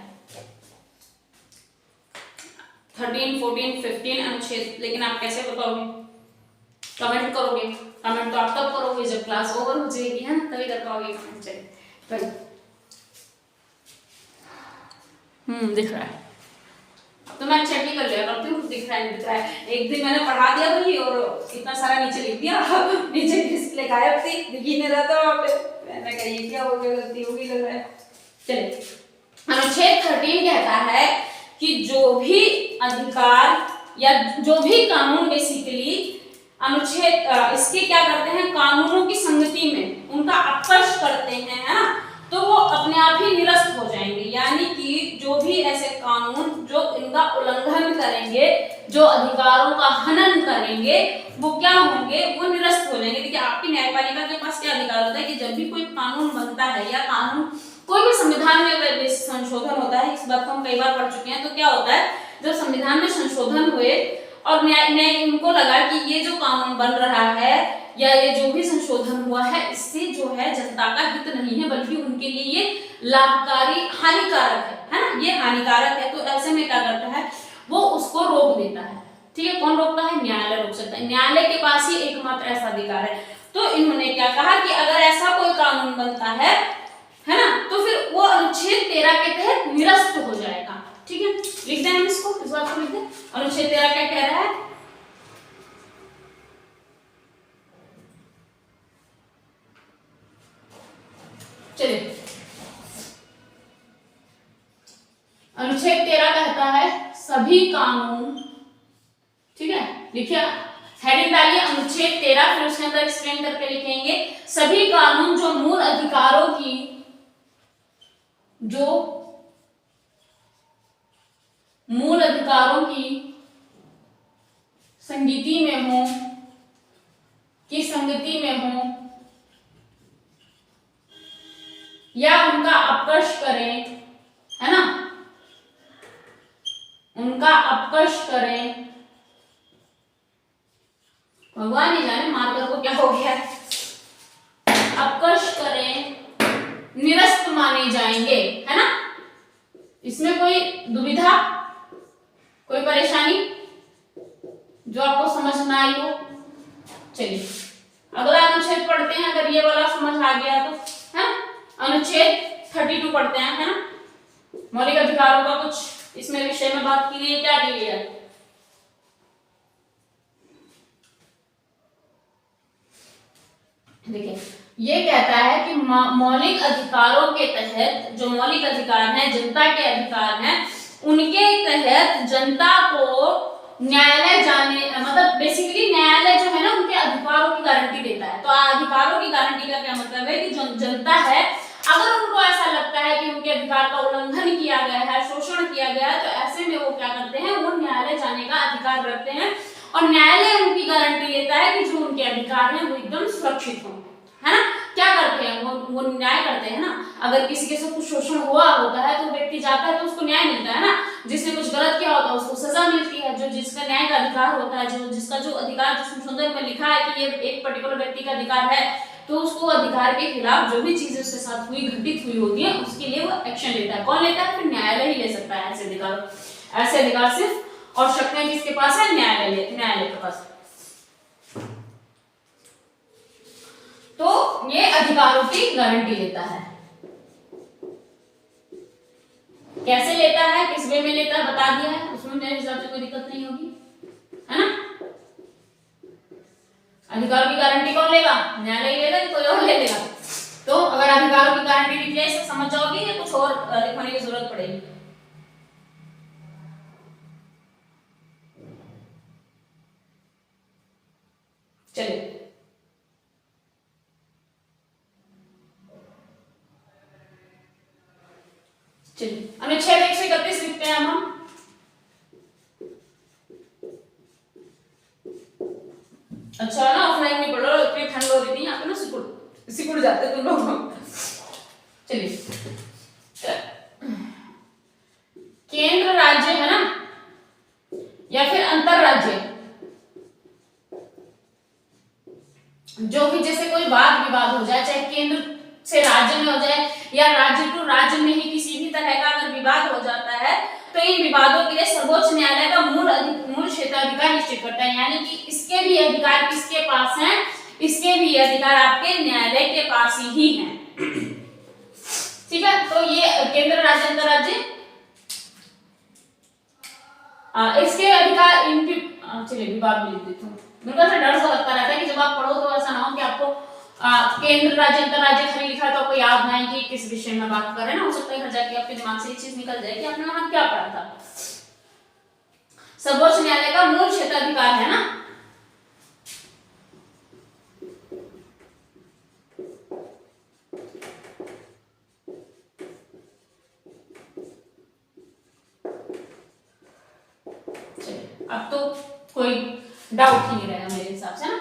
13, 14, 15 अनुच्छेद, लेकिन आप कैसे बताओगे? कमेंट करोगे? कमेंट तो आप तब करोगे जब क्लास ओवर हो जाएगी, है ना, तभी कर पाओगे कमेंट। चलिए दिख रहा है तो मैं चेक ही कर लिया करती हूँ, दिख रहा है नहीं दिख रहा है। एक दिन मैंने पढ़ा दिया भाई और इतना सारा नीचे लिख दिया, नीचे डिस्प्ले गायब थी, दिख ही नहीं रहा था वहाँ पे। मैंने कहा ये क्या हो गया, गलती होगी लग रहा है। चलिए अनुच्छेद 13 कहता है कि जो भी अधिकार या जो भी कानून बेसिकली अनुच्छेद इसके क्या करते हैं, कानूनों की संगति में उनका अपकर्ष करते हैं, है ना, तो वो अपने आप ही निरस्त हो जाएंगे। यानी कि जो भी ऐसे कानून जो इनका उल्लंघन करेंगे, जो अधिकारों का हनन करेंगे, वो क्या होंगे? वो निरस्त हो जाएंगे। देखिए आपकी न्यायपालिका के पास क्या अधिकार होता है कि जब भी कोई कानून बनता है या कानून कोई भी संविधान में संशोधन होता है, इस बात को हम कई बार पढ़ चुके हैं, तो क्या होता है जब संविधान में संशोधन हुए और न्याय उनको लगा कि ये जो कानून बन रहा है या ये जो भी संशोधन हुआ है इससे जो है जनता का हित नहीं है, बल्कि उनके लिए ये लाभकारी हानिकारक है ना, ये हानिकारक है। तो ऐसे में क्या करता है, वो उसको रोक देता है। ठीक है, कौन रोकता है? न्यायालय रोक सकता है। न्यायालय के पास ही एकमात्र ऐसा अधिकार है। तो इन्होंने क्या कहा कि अगर ऐसा कोई कानून बनता है ना, तो फिर वो अनुच्छेद 13 के तहत निरस्त हो जाएगा। ठीक है, लिख दें हम इसको, इस बात को लिख दें। अनुच्छेद 13 क्या कह रहा है? चलिए अनुच्छेद 13 कहता है सभी कानून, ठीक है, लिखिए हेडिंग डालिए अनुच्छेद 13, फिर उसके अंदर एक्सप्लेन करके लिखेंगे सभी कानून जो मूल अधिकारों की संगति में हो या उनका अपकर्ष करें, है ना, उनका अपकर्ष करें, भगवान ही जाने मार्कर को क्या हो गया, अपकर्ष करें, निरस्त माने जाएंगे, है ना। इसमें कोई दुविधा, कोई परेशानी जो आपको समझ ना आई हो? चलिए अगला अनुच्छेद पढ़ते हैं, अगर ये वाला समझ आ गया तो, है। अनुच्छेद 32 पढ़ते हैं, है ना। मौलिक अधिकारों का कुछ इसमें विषय में बात की गई है, क्या की गई है? देखिए ये कहता है कि मौलिक अधिकारों के तहत, जो मौलिक अधिकार हैं, जनता के अधिकार हैं, उनके तहत जनता को न्यायालय जाने, मतलब बेसिकली न्यायालय जो है ना उनके अधिकारों की गारंटी देता है। तो अधिकारों की गारंटी का क्या मतलब है कि जो जनता है, अगर उनको ऐसा लगता है कि उनके अधिकार का उल्लंघन किया गया है, शोषण किया गया है, तो ऐसे में वो क्या करते हैं, वो न्यायालय जाने का अधिकार रखते हैं और न्यायालय उनकी गारंटी लेता है कि जो उनके अधिकार हैं वो एकदम सुरक्षित हों, है ना। क्या करते हैं वो न्याय करते हैं ना। अगर किसी के साथ कुछ शोषण हुआ होता है तो व्यक्ति जाता है तो उसको न्याय मिलता है ना। जिसने कुछ गलत किया होता है उसको सजा मिलती है। जो जिसका न्याय का अधिकार होता है, जो जिसका जो अधिकार जो संशोधन में लिखा है कि ये एक पर्टिकुलर व्यक्ति का अधिकार है, तो उसको अधिकार के खिलाफ जो भी चीजें उसके साथ हुई, घटित हुई होती है, उसके लिए वो एक्शन लेता है। कौन लेता है? फिर न्यायालय ही ले सकता है ऐसे अधिकार। ऐसे अधिकार सिर्फ और शक्तियां किसके पास है? न्यायालय के पास। तो ये अधिकारों की गारंटी लेता है। कैसे लेता है, किस वे में लेता है, बता दिया है, उसमें मेरे हिसाब से कोई दिक्कत नहीं होगी, है ना। अधिकारों की गारंटी कौन लेगा? न्यायालय लेगा कि कोई और ले लेगा? तो अगर अधिकारों की गारंटी लिख लिया, इसे समझ जाओगे या कुछ और लिखवाने की जरूरत पड़ेगी? चलिए अनुच्छेद 131 लिखते हैं हम। अच्छा ना, ऑफलाइन में पढ़ो, इतनी ठंड हो रही थी यहाँ पे ना, सिकुड़ जाते तुम लोग। चलिए केंद्र राज्य, है ना, या फिर अंतर राज्य, जो भी जैसे कोई वाद विवाद हो जाए, चाहे केंद्र से राज्य में हो जाए या राज्य टू राज्य में ही किसी भी तरह का अगर विवाद हो जाता है, तो इन विवादों के लिए सर्वोच्च न्यायालय का मूल क्षेत्राधिकार निश्चित करता है। यानी कि इसके भी अधिकार किसके पास हैं? इसके भी अधिकार आपके न्यायालय के पास ही हैं। ठीक है, तो ये केंद्र राज्य अंतर राज्य, इसके अधिकार इनकी, चलिए विभाग भी लिख देता हूँ। मेरे को डर सा लगता रहता है कि जब आप पढ़ो तो ऐसा ना हो कि आपको केंद्र राज्य अंतर राज्य खाली लिखा है तो आपको याद ना आए कि किस विषय में बात कर रहे हैं ना। हो सकता है घर जाके आपके दिमाग से ये चीज निकल जाए कि आपने वहां क्या पढ़ा था। सर्वोच्च न्यायालय का मूल क्षेत्राधिकार है ना। अब तो कोई डाउट ही नहीं रहेगा मेरे हिसाब से ना,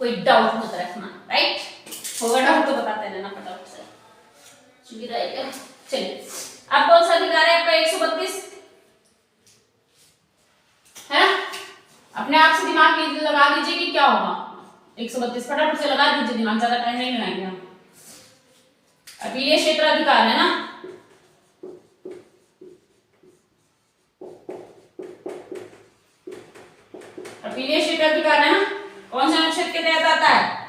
कोई डाउट मत रखना, राइट। होगा डाउट तो बताते रहना फटाफट से, सुविधा है। चलिए अब कौन सा अधिकार है आपका? 132 है ना। अपने आप से दिमाग लगा दीजिए कि क्या होगा। 132 फटाफट से लगा दीजिए दिमाग, ज्यादा टाइम नहीं लगाएंगे हम। अपीलीय क्षेत्राधिकार है ना। अपीलीय क्षेत्राधिकार है ना। कौन से अनुच्छेद के तहत आता है?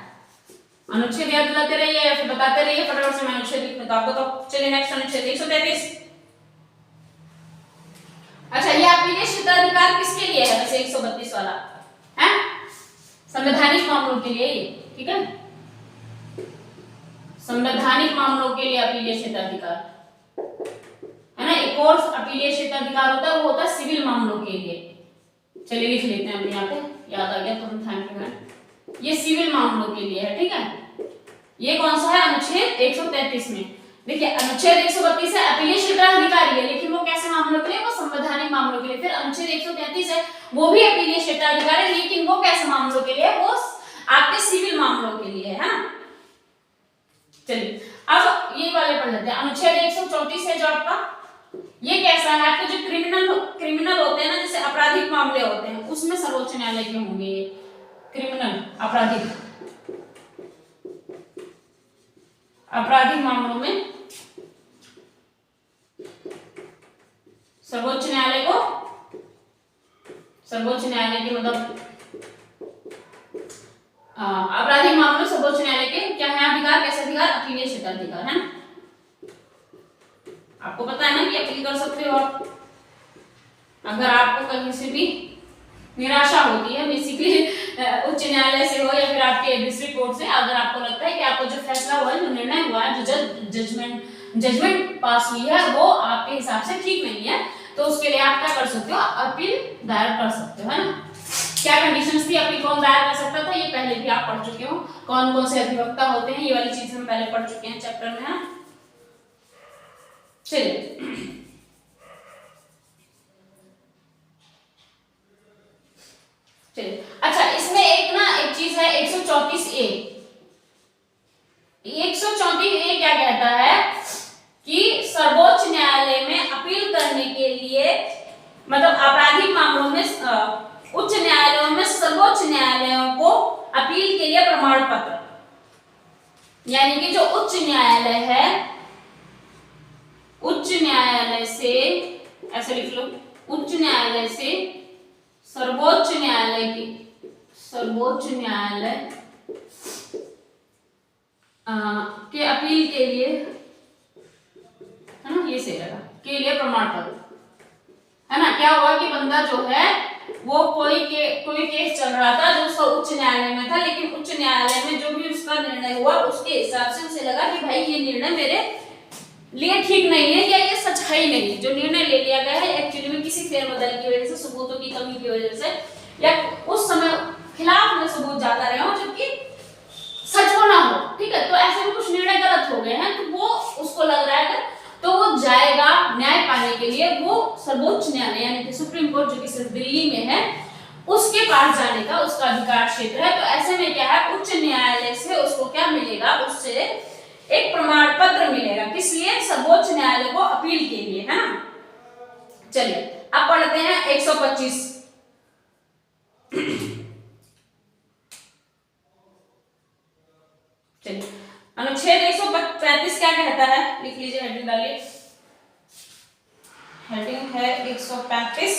अनुच्छेद याद दिलाते रहिए या फिर बताते रहिए फटाफट से। मैं अनुच्छेद लिखता हूं आपको। तो चलिए नेक्स्ट अनुच्छेद 133। अच्छा, ये अपीलीय क्षेत्राधिकार किसके लिए है वैसे? 132 वाला है संवैधानिक मामलों के लिए, ठीक है। संवैधानिक मामलों के लिए अपीलीय क्षेत्राधिकार है ना। एक और अपीलीय क्षेत्राधिकार होता है, वो होता है सिविल मामलों के लिए। चलिए लिख लेते हैं हम यहाँ पे। याद आ गया तुरंत, थैंक यू मैम। ये सिविल मामलों के लिए है, ठीक है। ये कौन सा है, अनुच्छेद 133 में। देखिए अनुच्छेद 132 है अपीलीय क्षेत्राधिकारी है, लेकिन वो कैसे मामलों के लिए, वो संवैधानिक मामलों के लिए। फिर अनुच्छेद 133 है, वो भी अपीलीय क्षेत्राधिकारी, लेकिन वो कैसे मामलों के लिए, वो आपके सिविल मामलों के लिए है ना। चलिए अब ये वाले पढ़ लेते हैं। अनुच्छेद 134 है जो आपका, ये कैसा है, आपके जो क्रिमिनल होते हैं ना, जैसे आपराधिक मामले होते हैं, उसमें सर्वोच्च न्यायालय के होंगे। ये क्रिमिनल आपराधिक मामलों में सर्वोच्च न्यायालय के मतलब आपराधिक मामलों में सर्वोच्च न्यायालय के क्या है अधिकार, कैसे अधिकार, अपीलीय क्षेत्राधिकार है ना। आपको पता है ना कि अपील कर सकते हो आप, अगर आपको कहीं से भी निराशा होती है, बेसिकली उच्च न्यायालय से हो या फिर आपके डिस्ट्रिक्ट कोर्ट से, अगर आपको लगता है कि आपको जो फैसला हुआ है, जो निर्णय हुआ है, जो जजमेंट पास हुई है, वो आपके हिसाब से ठीक नहीं है, तो उसके लिए आप क्या कर सकते हो, अपील दायर कर सकते हो, है ना। क्या कंडीशंस थी, अपील कौन दायर कर सकता था, ये पहले भी आप पढ़ चुके हो। कौन कौन से अधिवक्ता होते हैं, ये वाली चीजें हम पहले पढ़ चुके हैं चैप्टर में, है। चलिए अच्छा, इसमें एक चीज है 134A। 134A क्या कहता है कि सर्वोच्च न्यायालय में अपील करने के लिए, मतलब आपराधिक मामलों में उच्च न्यायालयों में सर्वोच्च न्यायालयों को अपील के लिए प्रमाण पत्र, यानी कि जो उच्च न्यायालय है, उच्च न्यायालय से, ऐसे लिख लो, उच्च न्यायालय से सर्वोच्च न्यायालय के अपील के लिए, है ना, ये सही रहेगा, के लिए प्रमाण पत्र, है ना। क्या हुआ कि बंदा जो है वो कोई केस चल रहा था जो उसका उच्च न्यायालय में था, लेकिन उच्च न्यायालय में जो भी उसका निर्णय हुआ, उसके हिसाब से उसे लगा कि भाई ये निर्णय मेरे लिए ठीक नहीं है, या ये सच है ही नहीं, जो निर्णय ले लिया गया है एक्चुअली में किसी फेरबदल की वजह से, सबूतों की कमी की वजह से, या उस समय खिलाफ में सबूत ज्यादा रहे हो जबकि सच हो ना हो, ठीक है। तो ऐसे में कुछ निर्णय गलत हो गए हैं, तो वो उसको लग रहा है, तो वो जाएगा न्याय पाने के लिए, वो सर्वोच्च न्यायालय यानी कि सुप्रीम कोर्ट जो कि सिर्फ दिल्ली में है, उसके पास जाने का उसका अधिकार क्षेत्र है। तो ऐसे में क्या है, उच्च न्यायालय से उसको क्या मिलेगा, उससे एक प्रमाण पत्र मिलेगा, किस लिए, सर्वोच्च न्यायालय को अपील के लिए, है ना। चलिए अब पढ़ते हैं 125। चलिए अनुच्छेद 135 क्या कहता है, लिख लीजिए, हेडिंग डालिए, हेडिंग है 135,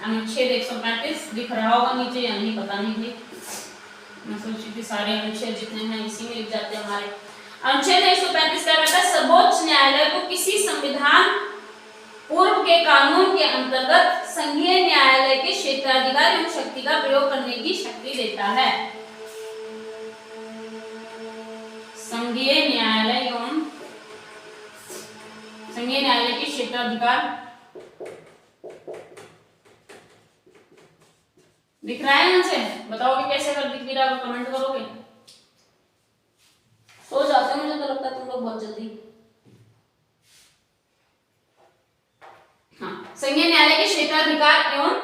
अनुच्छेद 135 दिख रहा होगा नीचे या नहीं पता नहीं थी, मैं सोची थी सारे अनुच्छेद जितने हैं इसी में लिख जाते हैं हमारे। अनुच्छेद 135 क्या कहता है, सर्वोच्च न्यायालय को किसी संविधान पूर्व के कानून के अंतर्गत संघीय न्यायालय के क्षेत्राधिकार एवं शक्ति का प्रयोग करने की शक्ति देता है। संघीय न्यायालय के क्षेत्राधिकार दिख रहा है, यहां से बताओगे कैसे, अगर दिख भी रहा है कमेंट करोगे। सो जाते हो, मुझे तो लगता है तुम लोग बहुत जल्दी। हाँ, संघीय न्यायालय के क्षेत्राधिकार एवं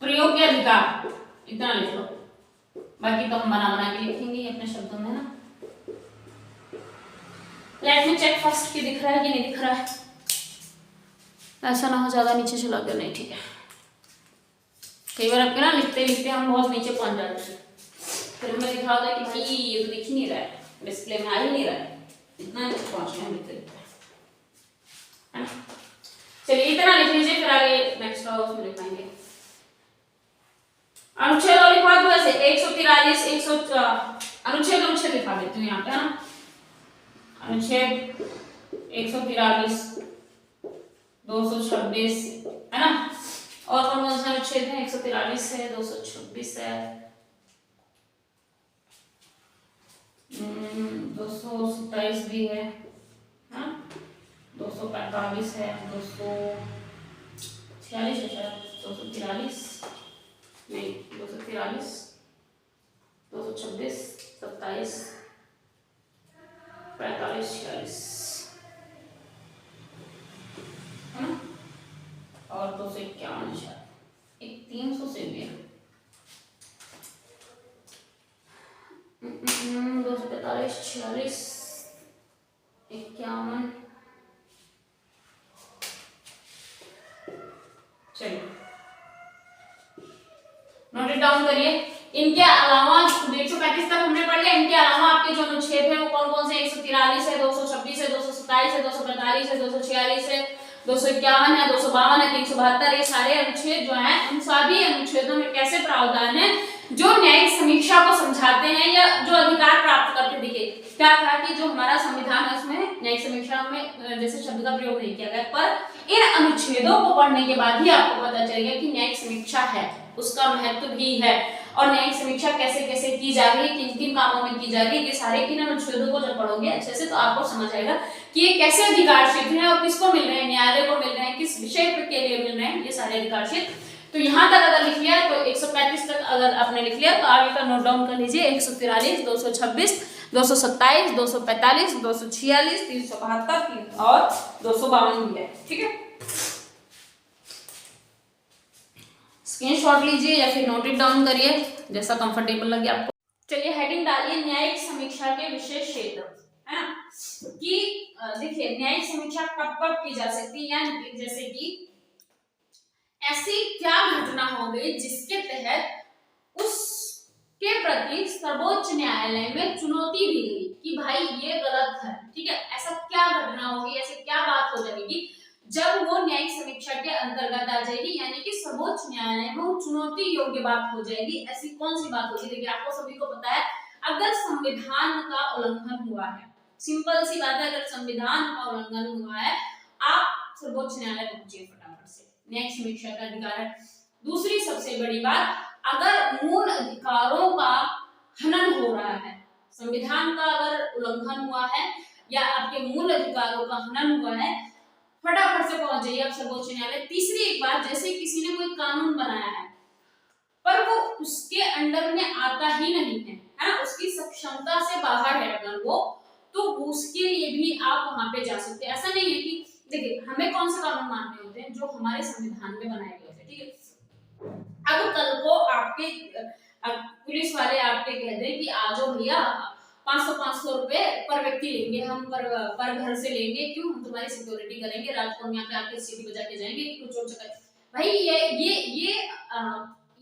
प्रयोग के अधिकार, इतना लिख लो, बाकी तो हम बना के लिखेंगे अपने शब्दों में ना। लेट मी चेक फर्स्ट कि दिख रहा है कि नहीं दिख रहा है, ऐसा ना हो ज्यादा नीचे चला गया, नहीं ठीक है। कई बार आपके ना लिखते लिखते हम बहुत नीचे पहुंच जाते हैं, फिर हमें दिखा होता है कि भाई ये तो दिख ही नहीं रहा है, डिस्प्ले में आ ही नहीं रहा है, इतना नीचे पहुंच गए लिखते लिखते, है ना। चलिए इतना लिख लीजिए, फिर आगे नेक्स्ट उसमें लिख पाएंगे। अनुच्छेद और लिखवा दो ऐसे 143 अनुच्छेद लिखा देती हूँ यहाँ पे, है ना। अनुच्छेद 143, 226, है ना। और कौन कौन से अनुच्छेद है, 143 है, 226 है, 227 भी है, हाँ, 245 है, 246 है शायद, 243, नहीं 243, 226, 27, 45, 46 है ना, और 251, एक 300 से भी है, 245, 46, 51। चलिए नोट इट डाउन करिए। इनके अलावा 135 तक हमने पढ़ लिया। इनके अलावा आपके जो अनुच्छेद है वो कौन कौन से? 143 है, 226 है, 227 है, 245 है, 246 है, 251 है, 252 है, 372। ये सारे अनुच्छेद जो हैं उन सभी अनुच्छेदों में कैसे प्रावधान है जो न्यायिक समीक्षा को समझाते हैं या जो अधिकार प्राप्त करते दिखे। क्या कहा कि जो हमारा संविधान है उसमें न्यायिक समीक्षा में जैसे शब्द का प्रयोग नहीं किया गया, पर इन अनुच्छेदों को पढ़ने के बाद ही आपको पता चलेगा कि न्यायिक समीक्षा है, उसका महत्व भी है, और न्यायिक समीक्षा कैसे कैसे की जा रही है, किन किन कामों में की जा रही है, ये सारे किन अनुच्छेदों को जब पढ़ोगे अच्छे से तो आपको समझ आएगा कि ये कैसे अधिकार क्षेत्र है और किसको मिल रहे हैं, न्यायालय को मिल रहे हैं, किस विषय के लिए मिल रहे हैं ये सारे अधिकार क्षेत्र। तो यहाँ तक अगर लिख लिया तो 135 तक अगर आपने लिख लिया तो आगे का नोट डाउन कर लीजिए। 143, 226, 227, 245, 246, 372 और 252 भी है, ठीक है। स्क्रीनशॉट लीजिए या फिर नोट इट डाउन करिए जैसा कंफर्टेबल लगे आपको। चलिए हेडिंग डालिए न्यायिक समीक्षा के विशेष क्षेत्र, है ना, कि देखिए न्यायिक समीक्षा कब कब की जा सकती है, यानी जैसे कि ऐसी क्या घटना हो गई जिसके तहत उसके प्रति सर्वोच्च न्यायालय में चुनौती दी गई कि भाई ये गलत है, ठीक है। ऐसा क्या घटना होगी, ऐसी क्या बात हो जाएगी जब वो न्यायिक समीक्षा के अंतर्गत आ जाएगी, यानी कि सर्वोच्च न्यायालय में वो चुनौती योग्य बात हो जाएगी। ऐसी कौन सी बात होगी? देखिए आपको सभी को पता है, अगर संविधान का उल्लंघन हुआ है, सिंपल सी बात है, अगर संविधान का उल्लंघन हुआ है, आप सर्वोच्च न्यायालय पहुंचिए फटाफट से, न्यायिक समीक्षा का अधिकार है। दूसरी सबसे बड़ी बात, अगर मूल अधिकारों का हनन हो रहा है, संविधान का अगर उल्लंघन हुआ है या आपके मूल अधिकारों का हनन हुआ है, फटाफट से पहुंच जाइए आप सर्वोच्च न्यायालय। तीसरी एक बात, जैसे किसी ने कोई कानून बनाया है पर वो उसके अंडर में आता ही नहीं है, है ना, उसकी सक्षमता से बाहर है अगर वो, तो उसके लिए भी आप वहां पे जा सकते हैं। ऐसा नहीं है कि देखिए हमें कौन से कानून मानने होते हैं, जो हमारे संविधान में बनाए गए होते हैं, ठीक है। अगर कल को आपके पुलिस वाले आपके कह दें कि आ जाओ भैया 500 रुपए पर व्यक्ति लेंगे, हम पर घर से लेंगे, क्यों, हम तुम्हारी सिक्योरिटी करेंगे, रात को यहाँ पे आके सीटी बजा के जाएंगे, कुछ और चक्कर, भाई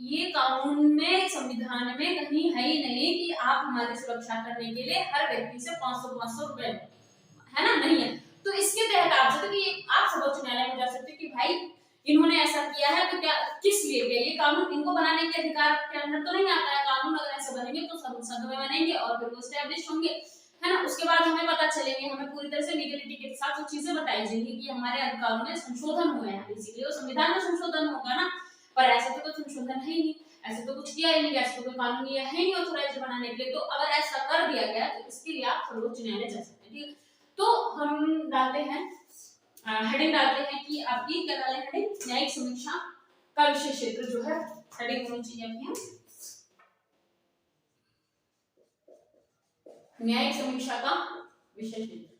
ये कानून में, संविधान में कहीं है ही नहीं कि आप हमारी सुरक्षा करने के लिए हर व्यक्ति से 500 रुपए, है ना, नहीं है। तो इसके तहत आप सकते कि आप सर्वोच्च न्यायालय में जा सकते कि भाई इन्होंने ऐसा किया है तो क्या, किस लिए किया, ये कानून इनको बनाने के अधिकार के अंदर तो नहीं आता है। कानून अगर ऐसे बनेंगे तो संसद में बनेंगे और फिर वो एस्टैब्लिश होंगे, है ना, उसके बाद हमें पता चलेंगे, हमें पूरी तरह से लीगलिटी के साथ वो चीजें बताई जाएंगी कि हमारे अधिकारों में संशोधन हुए हैं, इसीलिए वो संविधान में संशोधन होगा ना। पर ऐसा तो कोई संशोधन है ही नहीं, ऐसे तो कुछ किया ही नहीं, ऐसे तो कोई कानून ये है नहीं ऑथोराइज बनाने के लिए। तो अगर ऐसा कर दिया गया तो इसके लिए आप सर्वोच्च न्यायालय जा सकते हैं, ठीक है। तो हम डालते हैं हेडिंग डालते हैं कि आपकी क्या डालें, हेडिंग न्यायिक समीक्षा का विशेष क्षेत्र जो है, हेडिंग होनी चाहिए आपकी न्यायिक समीक्षा का विशेष क्षेत्र।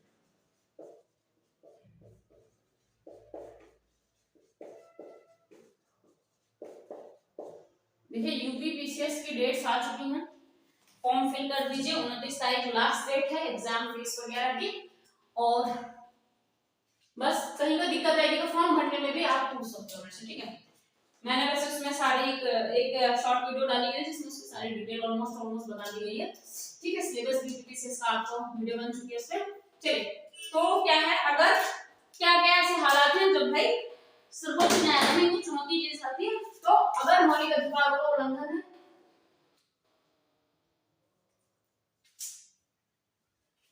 देखिए यूपीपीसीएस की डेट्स आ चुकी हैं, फॉर्म फिल कर दीजिए, 29 तारीख लास्ट डेट है एग्जाम फीस वगैरह की, और बस कहीं कोई दिक्कत आएगी तो फॉर्म भरने में भी आप पूछ सकते हो मेरे, ठीक है। मैंने वैसे उसमें सारी एक शॉर्ट वीडियो डाली है जिसमें उसकी सारी डिटेल ऑलमोस्ट बता दी गई है, ठीक है। सिलेबस यूपीपीसीएस का आपको वीडियो बन चुकी है उसमें। चलिए तो क्या है, अगर क्या क्या ऐसे हालात हैं जब भाई सर्वोच्च न्यायालय में कुछ चुनौती दी जाती है, तो अगर मौलिक अधिकारों का उल्लंघन है,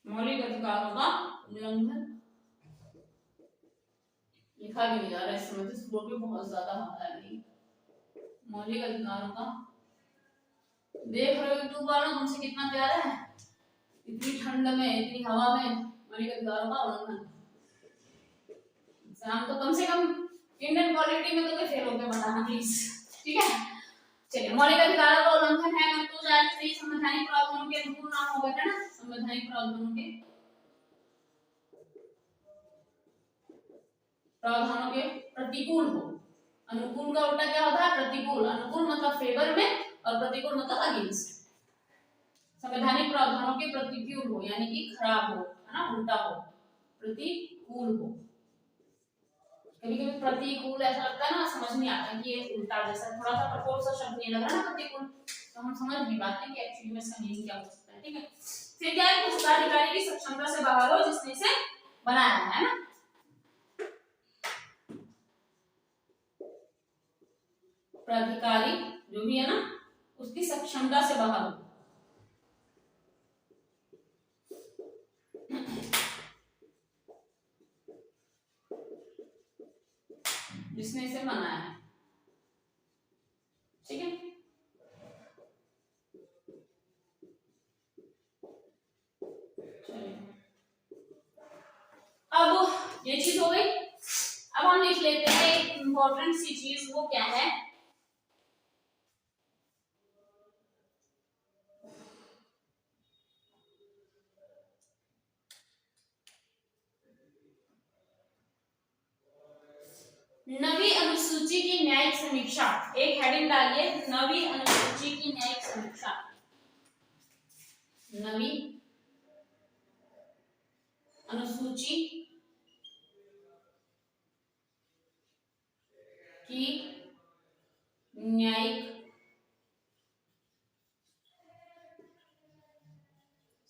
मौलिक अधिकारों का उल्लंघन लिखा भी नहीं जा रहा है इसमें, तो स्कोर भी बहुत ज्यादा होता है, नहीं मौलिक अधिकारों का, देख रहे हो यूट्यूब वालों तुमसे कितना प्यारा है, इतनी ठंड में इतनी हवा में मौलिक अधिकारों का उल्लंघन। एग्जाम तो कम से कम इंडियन पॉलिटी में तो फेल होके बताना प्लीज, ठीक है। चलिए, मौलिक अधिकारों का उल्लंघन है अगर तो जारी संवैधानिक प्रावधानों के अनुकूल ना हो, है ना, संवैधानिक प्रावधानों के प्रतिकूल हो। अनुकूल का उल्टा क्या होता है? प्रतिकूल। अनुकूल मतलब फेवर में और प्रतिकूल मतलब अगेंस्ट। संवैधानिक प्रावधानों के प्रतिकूल हो यानी कि खराब हो, है ना, उल्टा हो, प्रतिकूल हो। कभी कभी प्रतिकूल ऐसा लगता है ना, समझ नहीं आता कि ये उल्टा जैसा थोड़ा सा कठोर सा शब्द नहीं लग रहा ना प्रतिकूल, तो हम समझ नहीं पाते कि एक्चुअली में इसका मीनिंग क्या हो सकता है। ठीक है, फिर क्या है? उस अधिकारी की सक्षमता से बाहर हो जिसने इसे बनाया है ना। प्राधिकारी जो भी है ना, उसकी सक्षमता से बाहर हो, जिसने इसे बनाया है। ठीक है, अब ये चीज हो गई। अब हम लिख लेते हैं एक इंपॉर्टेंट सी चीज, वो क्या है? नवी अनुसूची की न्यायिक समीक्षा। एक हेडिंग डालिए, नवी अनुसूची की न्यायिक समीक्षा। नवी अनुसूची की न्यायिक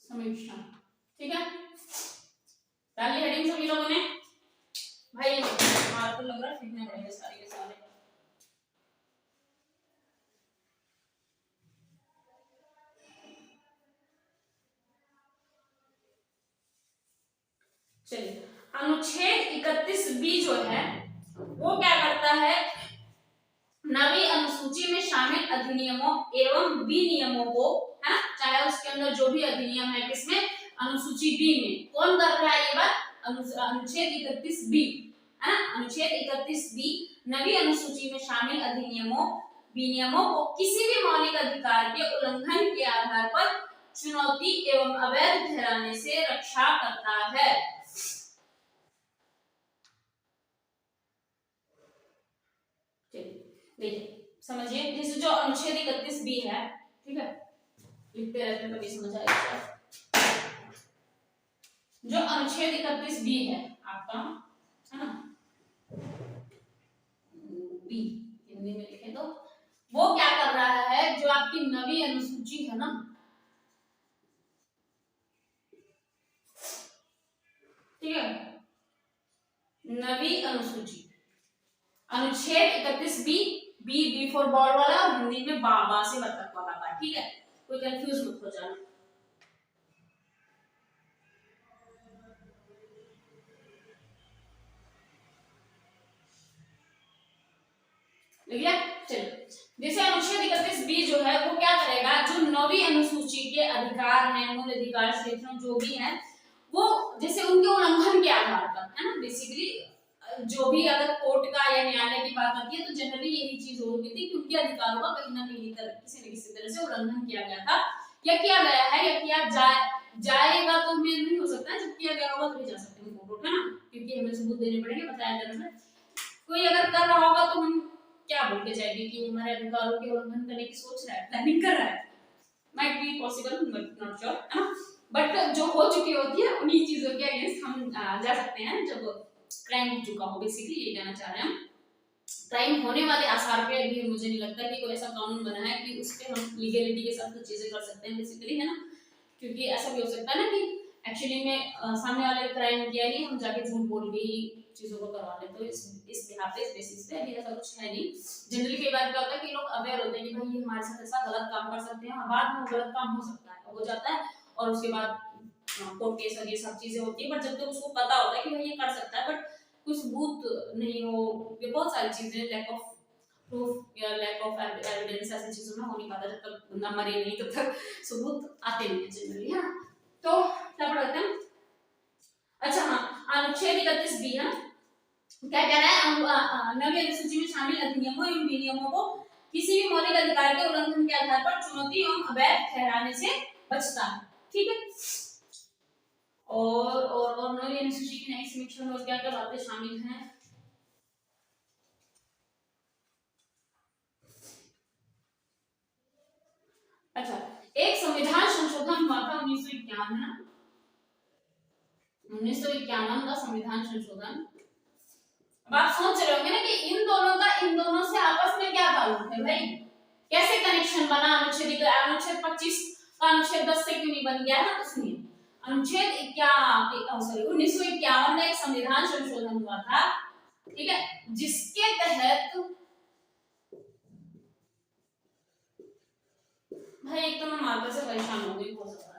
समीक्षा। ठीक है, डालिए हेडिंग सभी लोगों ने। भाई हमारा तो लग रहा है सीखने पड़ेंगे सारे के सारे। चलिए, अनुच्छेद 31B जो है वो क्या करता है? नवी अनुसूची में शामिल अधिनियमों एवं विनियमों को, है, चाहे उसके अंदर जो भी अधिनियम है, किसमें? अनुसूची बी में। कौन कर रहा है ये बात? अनुच्छेद 31B, है ना। अनुच्छेद 31B नवी अनुसूची में शामिल अधिनियमों विनियमों को किसी भी मौलिक अधिकार के उल्लंघन के आधार पर चुनौती एवं अवैध ठहराने से रक्षा करता है। देखिए समझिए, जैसे जो अनुच्छेद 31B है, ठीक है, लिखते रहते हैं तभी समझ आएगा। जो अनुच्छेद 31B है आपका, है ना, बी हिंदी में लिखे तो, वो क्या कर रहा है? जो आपकी नवी अनुसूची है ना, ठीक है, नवी अनुसूची, अनुच्छेद 31B, बी फॉर बॉल वाला और हिंदी में बा से बतख वाला पार्ट। ठीक है, कोई कंफ्यूज मत हो जाना। चलिए, जैसे अनुच्छेद 31B जो है वो क्या करेगा? जो नवी अनुसूची के अधिकार हैं, मूल अधिकार क्षेत्र जो भी हैं, वो जैसे उनके उल्लंघन के आधार पर, है ना, बेसिकली जो भी अगर कोर्ट का या न्यायालय की बात आती है तो जनरली यही चीज होती थी कि उनके अधिकारों का कहीं ना कहीं किसी न किसी तरह से उल्लंघन किया गया था, या किया गया है, या किया जाएगा। तो हमें नहीं हो सकता, जब किया गया होगा तो जा सकते हैं कोर्ट, है ना, क्योंकि हमें सबूत देने पड़ेंगे, बताया जाना। कोई अगर कर रहा होगा तो हम क्या बोल के जाएंगे कि हमारे अधिकारों के उल्लंघन करने की सोच रहा है, प्लानिंग कर रहा है। Might be possible but not sure, है ना। बट जो हो चुकी होती है उन्हीं चीजों के अगेंस्ट हम जा सकते हैं जब क्राइम हो चुका हो। बेसिकली ये कहना चाह रहे हैं हम। क्राइम होने वाले आसार पे अभी मुझे नहीं लगता कि कोई ऐसा कानून बना है कि उस पे हम लीगलिटी के साथ कुछ चीजें कर सकते हैं, बेसिकली, है ना। क्योंकि ऐसा भी हो सकता है ना कि एक्चुअली में सामने वाले क्राइम किया नहीं, हम जाके झूठ बोल के ही चीजों को करवा लें। तो इस बिहाफ पे, इस बेसिस पे अभी ऐसा कुछ है नहीं। जनरली कई बार क्या होता है कि लोग अवेयर होते हैं कि भाई ये हमारे साथ ऐसा गलत काम कर सकते हैं, बाद में गलत काम हो सकता है, हो जाता है, और उसके बाद कोर्ट केस और ये सब चीजें होती है। बट जब तक उसको पता होता है कि भाई ये कर सकता है, बट कुछ सबूत नहीं हो, ये बहुत सारी चीजें, लैक ऑफ प्रूफ या लैक ऑफ एविडेंस, ऐसी चीजों में हो नहीं पाता। जब तक बंदा मरे नहीं तब तक सबूत आते नहीं है जनरली, है ना। तो क्या पढ़ते हैं? अच्छा हाँ, अनुच्छेद 31B है, क्या कह रहा है? नवी अनुसूची में शामिल अधिनियमों एवं विनियमों को किसी भी मौलिक अधिकार के उल्लंघन के आधार पर चुनौती एवं अवैध ठहराने से बचता है। ठीक है, और नई अनुसूची की नई समीक्षा में क्या क्या बातें शामिल हैं? अच्छा, एक संविधान संशोधन हुआ था 1951 में, 1951 का संविधान संशोधन। अब आप सोच रहे होंगे ना कि इन दोनों से आपस में क्या ताल्लुक है भाई, कैसे कनेक्शन बना? अनुच्छेद 25 का अनुच्छेद 10 से क्यों नहीं बन गया है? तो सुनिए, अनुच्छेद 1951 में एक संविधान संशोधन हुआ था, ठीक है, जिसके तहत भाई एक तो मैं मार्कर से परेशान हो गई बहुत ज्यादा।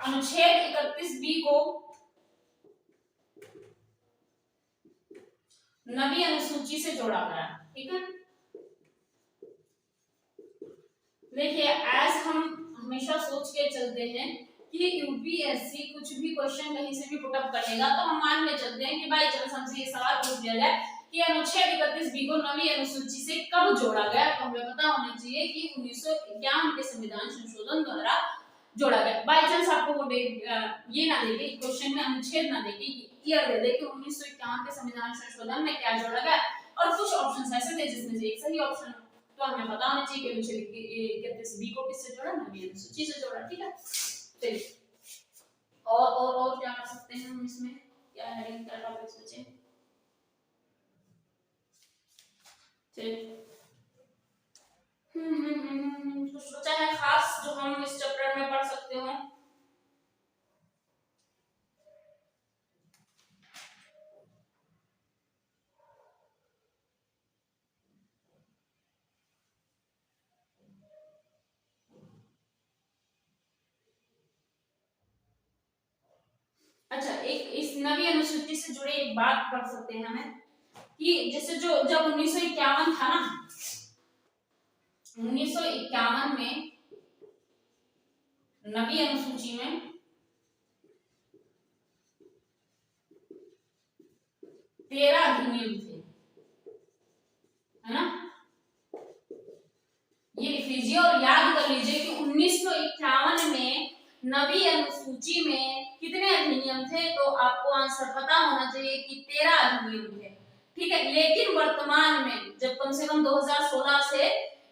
अनुच्छेद 31B को नवी अनुसूची से जोड़ा गया, ठीक है। देखिए, एज हम हमेशा सोच के चलते हैं कि यूपीएससी कुछ भी क्वेश्चन कहीं से भी पुटअप करेगा तो हम मान के चलते हैं कि भाई चांस हमसे ये सवाल पूछ दिया जाए कि अनुच्छेद 31B को नवी अनुसूची से कब जोड़ा गया, तो हमें पता होना चाहिए कि 1951 के संविधान संशोधन द्वारा जोड़ा गया। बाय चांस आपको वो ये ना देके क्वेश्चन में अनुच्छेद ना देके ईयर दे दे कि 1951 के संविधान संशोधन में क्या जोड़ा गया, और कुछ ऑप्शंस ऐसे थे जिसमें से एक सही ऑप्शन, तो हमें पता होना चाहिए कि अनुच्छेद 31B को किससे जोड़ा? नवी अनुसूची से जोड़ा, ठीक है। चलिए, और क्या कर सकते हैं हम इसमें, क्या हेडिंग क्या टॉपिक्स बचे? चलिए, कुछ बचा है खास जो हम इस चैप्टर में पढ़ सकते हो? अच्छा, एक इस नवी अनुसूची से जुड़े एक बात पढ़ सकते हैं हमें कि जैसे जो जब 1951 था ना, 1951 में नवी अनुसूची में 13 अधिनियम थे, है ना? ये लिख लीजिए और याद कर लीजिए कि 1951 में नवी अनुसूची में कितने अधिनियम थे, तो आपको आंसर पता होना चाहिए कि 13 अधिनियम थे, ठीक है। लेकिन वर्तमान में जब कम से कम 2016 से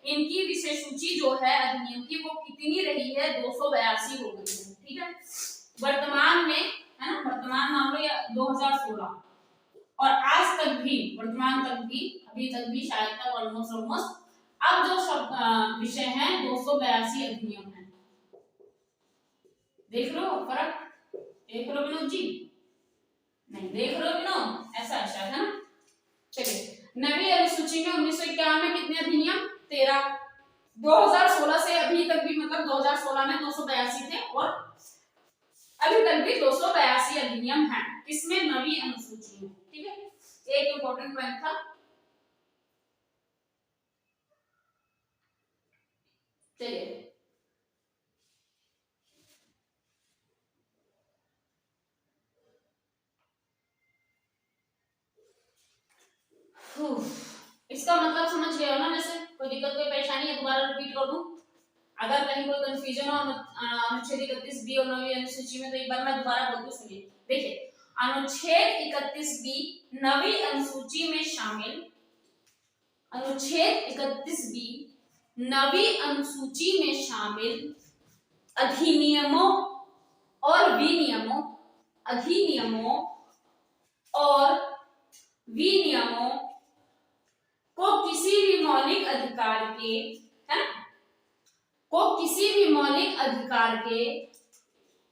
इनकी विषय सूची जो है अधिनियम की वो कितनी रही है? 282 हो गई है, ठीक है, वर्तमान में, है ना? वर्तमान मान लो या 2016 और आज तक भी, वर्तमान तक भी, अभी तक भी शायद तक ऑलमोस्ट अब जो शब्द विषय है 282 अधिनियम है। देख लो फर्क, देख लो विनोद जी, नहीं देख लो विनोद, ऐसा शायद, है ना? चलिए, नवी अनुसूची में 1951 में कितने अधिनियम? 13। 2016 से अभी तक भी, मतलब 2016 में 282 थे और अभी तक भी 282 अधिनियम हैं, इसमें नवी अनुसूची में, ठीक है। एक इंपॉर्टेंट पॉइंट था। चलिए, इसका मतलब समझ गए हो ना? जैसे कोई दिक्कत कोई परेशानी है, दोबारा रिपीट कर दूं? अगर कहीं कोई कंफ्यूजन हो अनुच्छेद 31B और नवी अनुसूची में, तो एक बार मैं दोबारा बोलती हूं, सुनिए। देखिए, अनुच्छेद 31B नवी अनुसूची में शामिल, अनुच्छेद 31B नवी अनुसूची में शामिल अधिनियमों और विनियमों, अधिनियमों और विनियमों को किसी भी मौलिक अधिकार के, है ना, को किसी भी मौलिक अधिकार के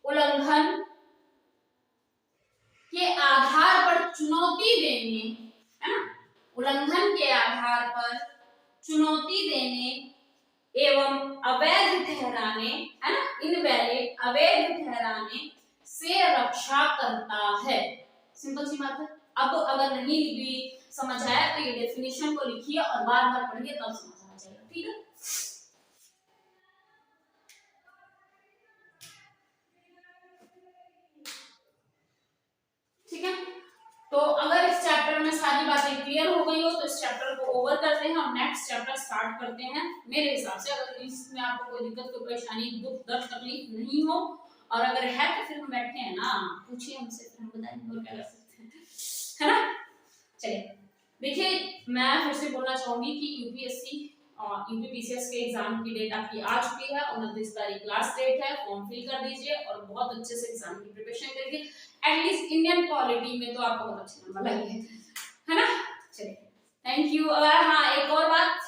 उल्लंघन के आधार पर चुनौती देने, है ना, उल्लंघन के आधार पर चुनौती देने एवं अवैध ठहराने, है ना, इनवैलिड, अवैध ठहराने से रक्षा करता है। सिंपल सी बात है। अब अगर नहीं भी समझ आया तो ये डेफिनेशन को लिखिए और बार बार पढ़िए, तब समझ आ जाएगा, ठीक है। ठीक है। सारी बातें क्लियर हो गई हो तो इस चैप्टर को ओवर करते हैं और नेक्स्ट चैप्टर स्टार्ट करते हैं। मेरे हिसाब से अगर इसमें आपको कोई दिक्कत, कोई परेशानी, दुख दर्द, तकलीफ नहीं हो, और अगर है तो फिर हम बैठे हैं ना, पूछिए हमसे, फिर हम बताएंगे और क्या कर सकते हैं, है ना। चलिए देखिए, मैं फिर से बोलना चाहूंगी कि यूपीएससी और यूपीपीसीएस के एग्जाम की डेट आपकी आ चुकी है, 29 तारीख लास्ट डेट है। फॉर्म फिल कर दीजिए और बहुत अच्छे से एग्जाम की प्रिपरेशन करिए। एटलीस्ट इंडियन पॉलिटी में तो आपको बहुत अच्छे नंबर लाइए, है ना। चलिए थैंक यू। हाँ, एक और बात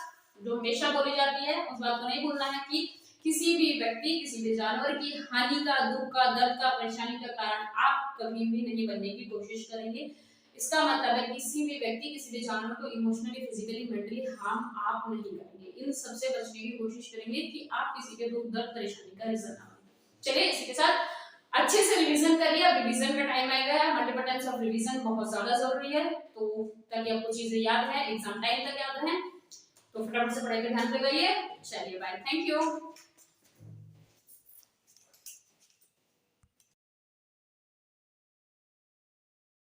जो हमेशा बोली जाती है, उस बात को नहीं भूलना है कि किसी भी व्यक्ति, किसी भी जानवर की हानि का, दुख का, दर्द का, परेशानी का कारण आप कभी भी नहीं बनने की कोशिश करेंगे। इसका मतलब है किसी भी व्यक्ति, किसी भी जानवर को इमोशनली, फिजिकली, मेंटली हार्म आप नहीं करेंगे। इन सबसे बचने की कोशिश करेंगे कि आप किसी के दुख दर्द परेशानी का रीजन ना बने। चलिए इसी के साथ अच्छे से रिवीजन करिए। अब रिवीजन का टाइम आएगा है, मल्टीपल टाइम्स ऑफ रिवीजन बहुत ज्यादा जरूरी है, तो ताकि आपको चीजें याद है, एग्जाम टाइम तक याद है। तो फटाफट से पढ़ाई पे ध्यान लगाइए। चलिए बाय, थैंक यू।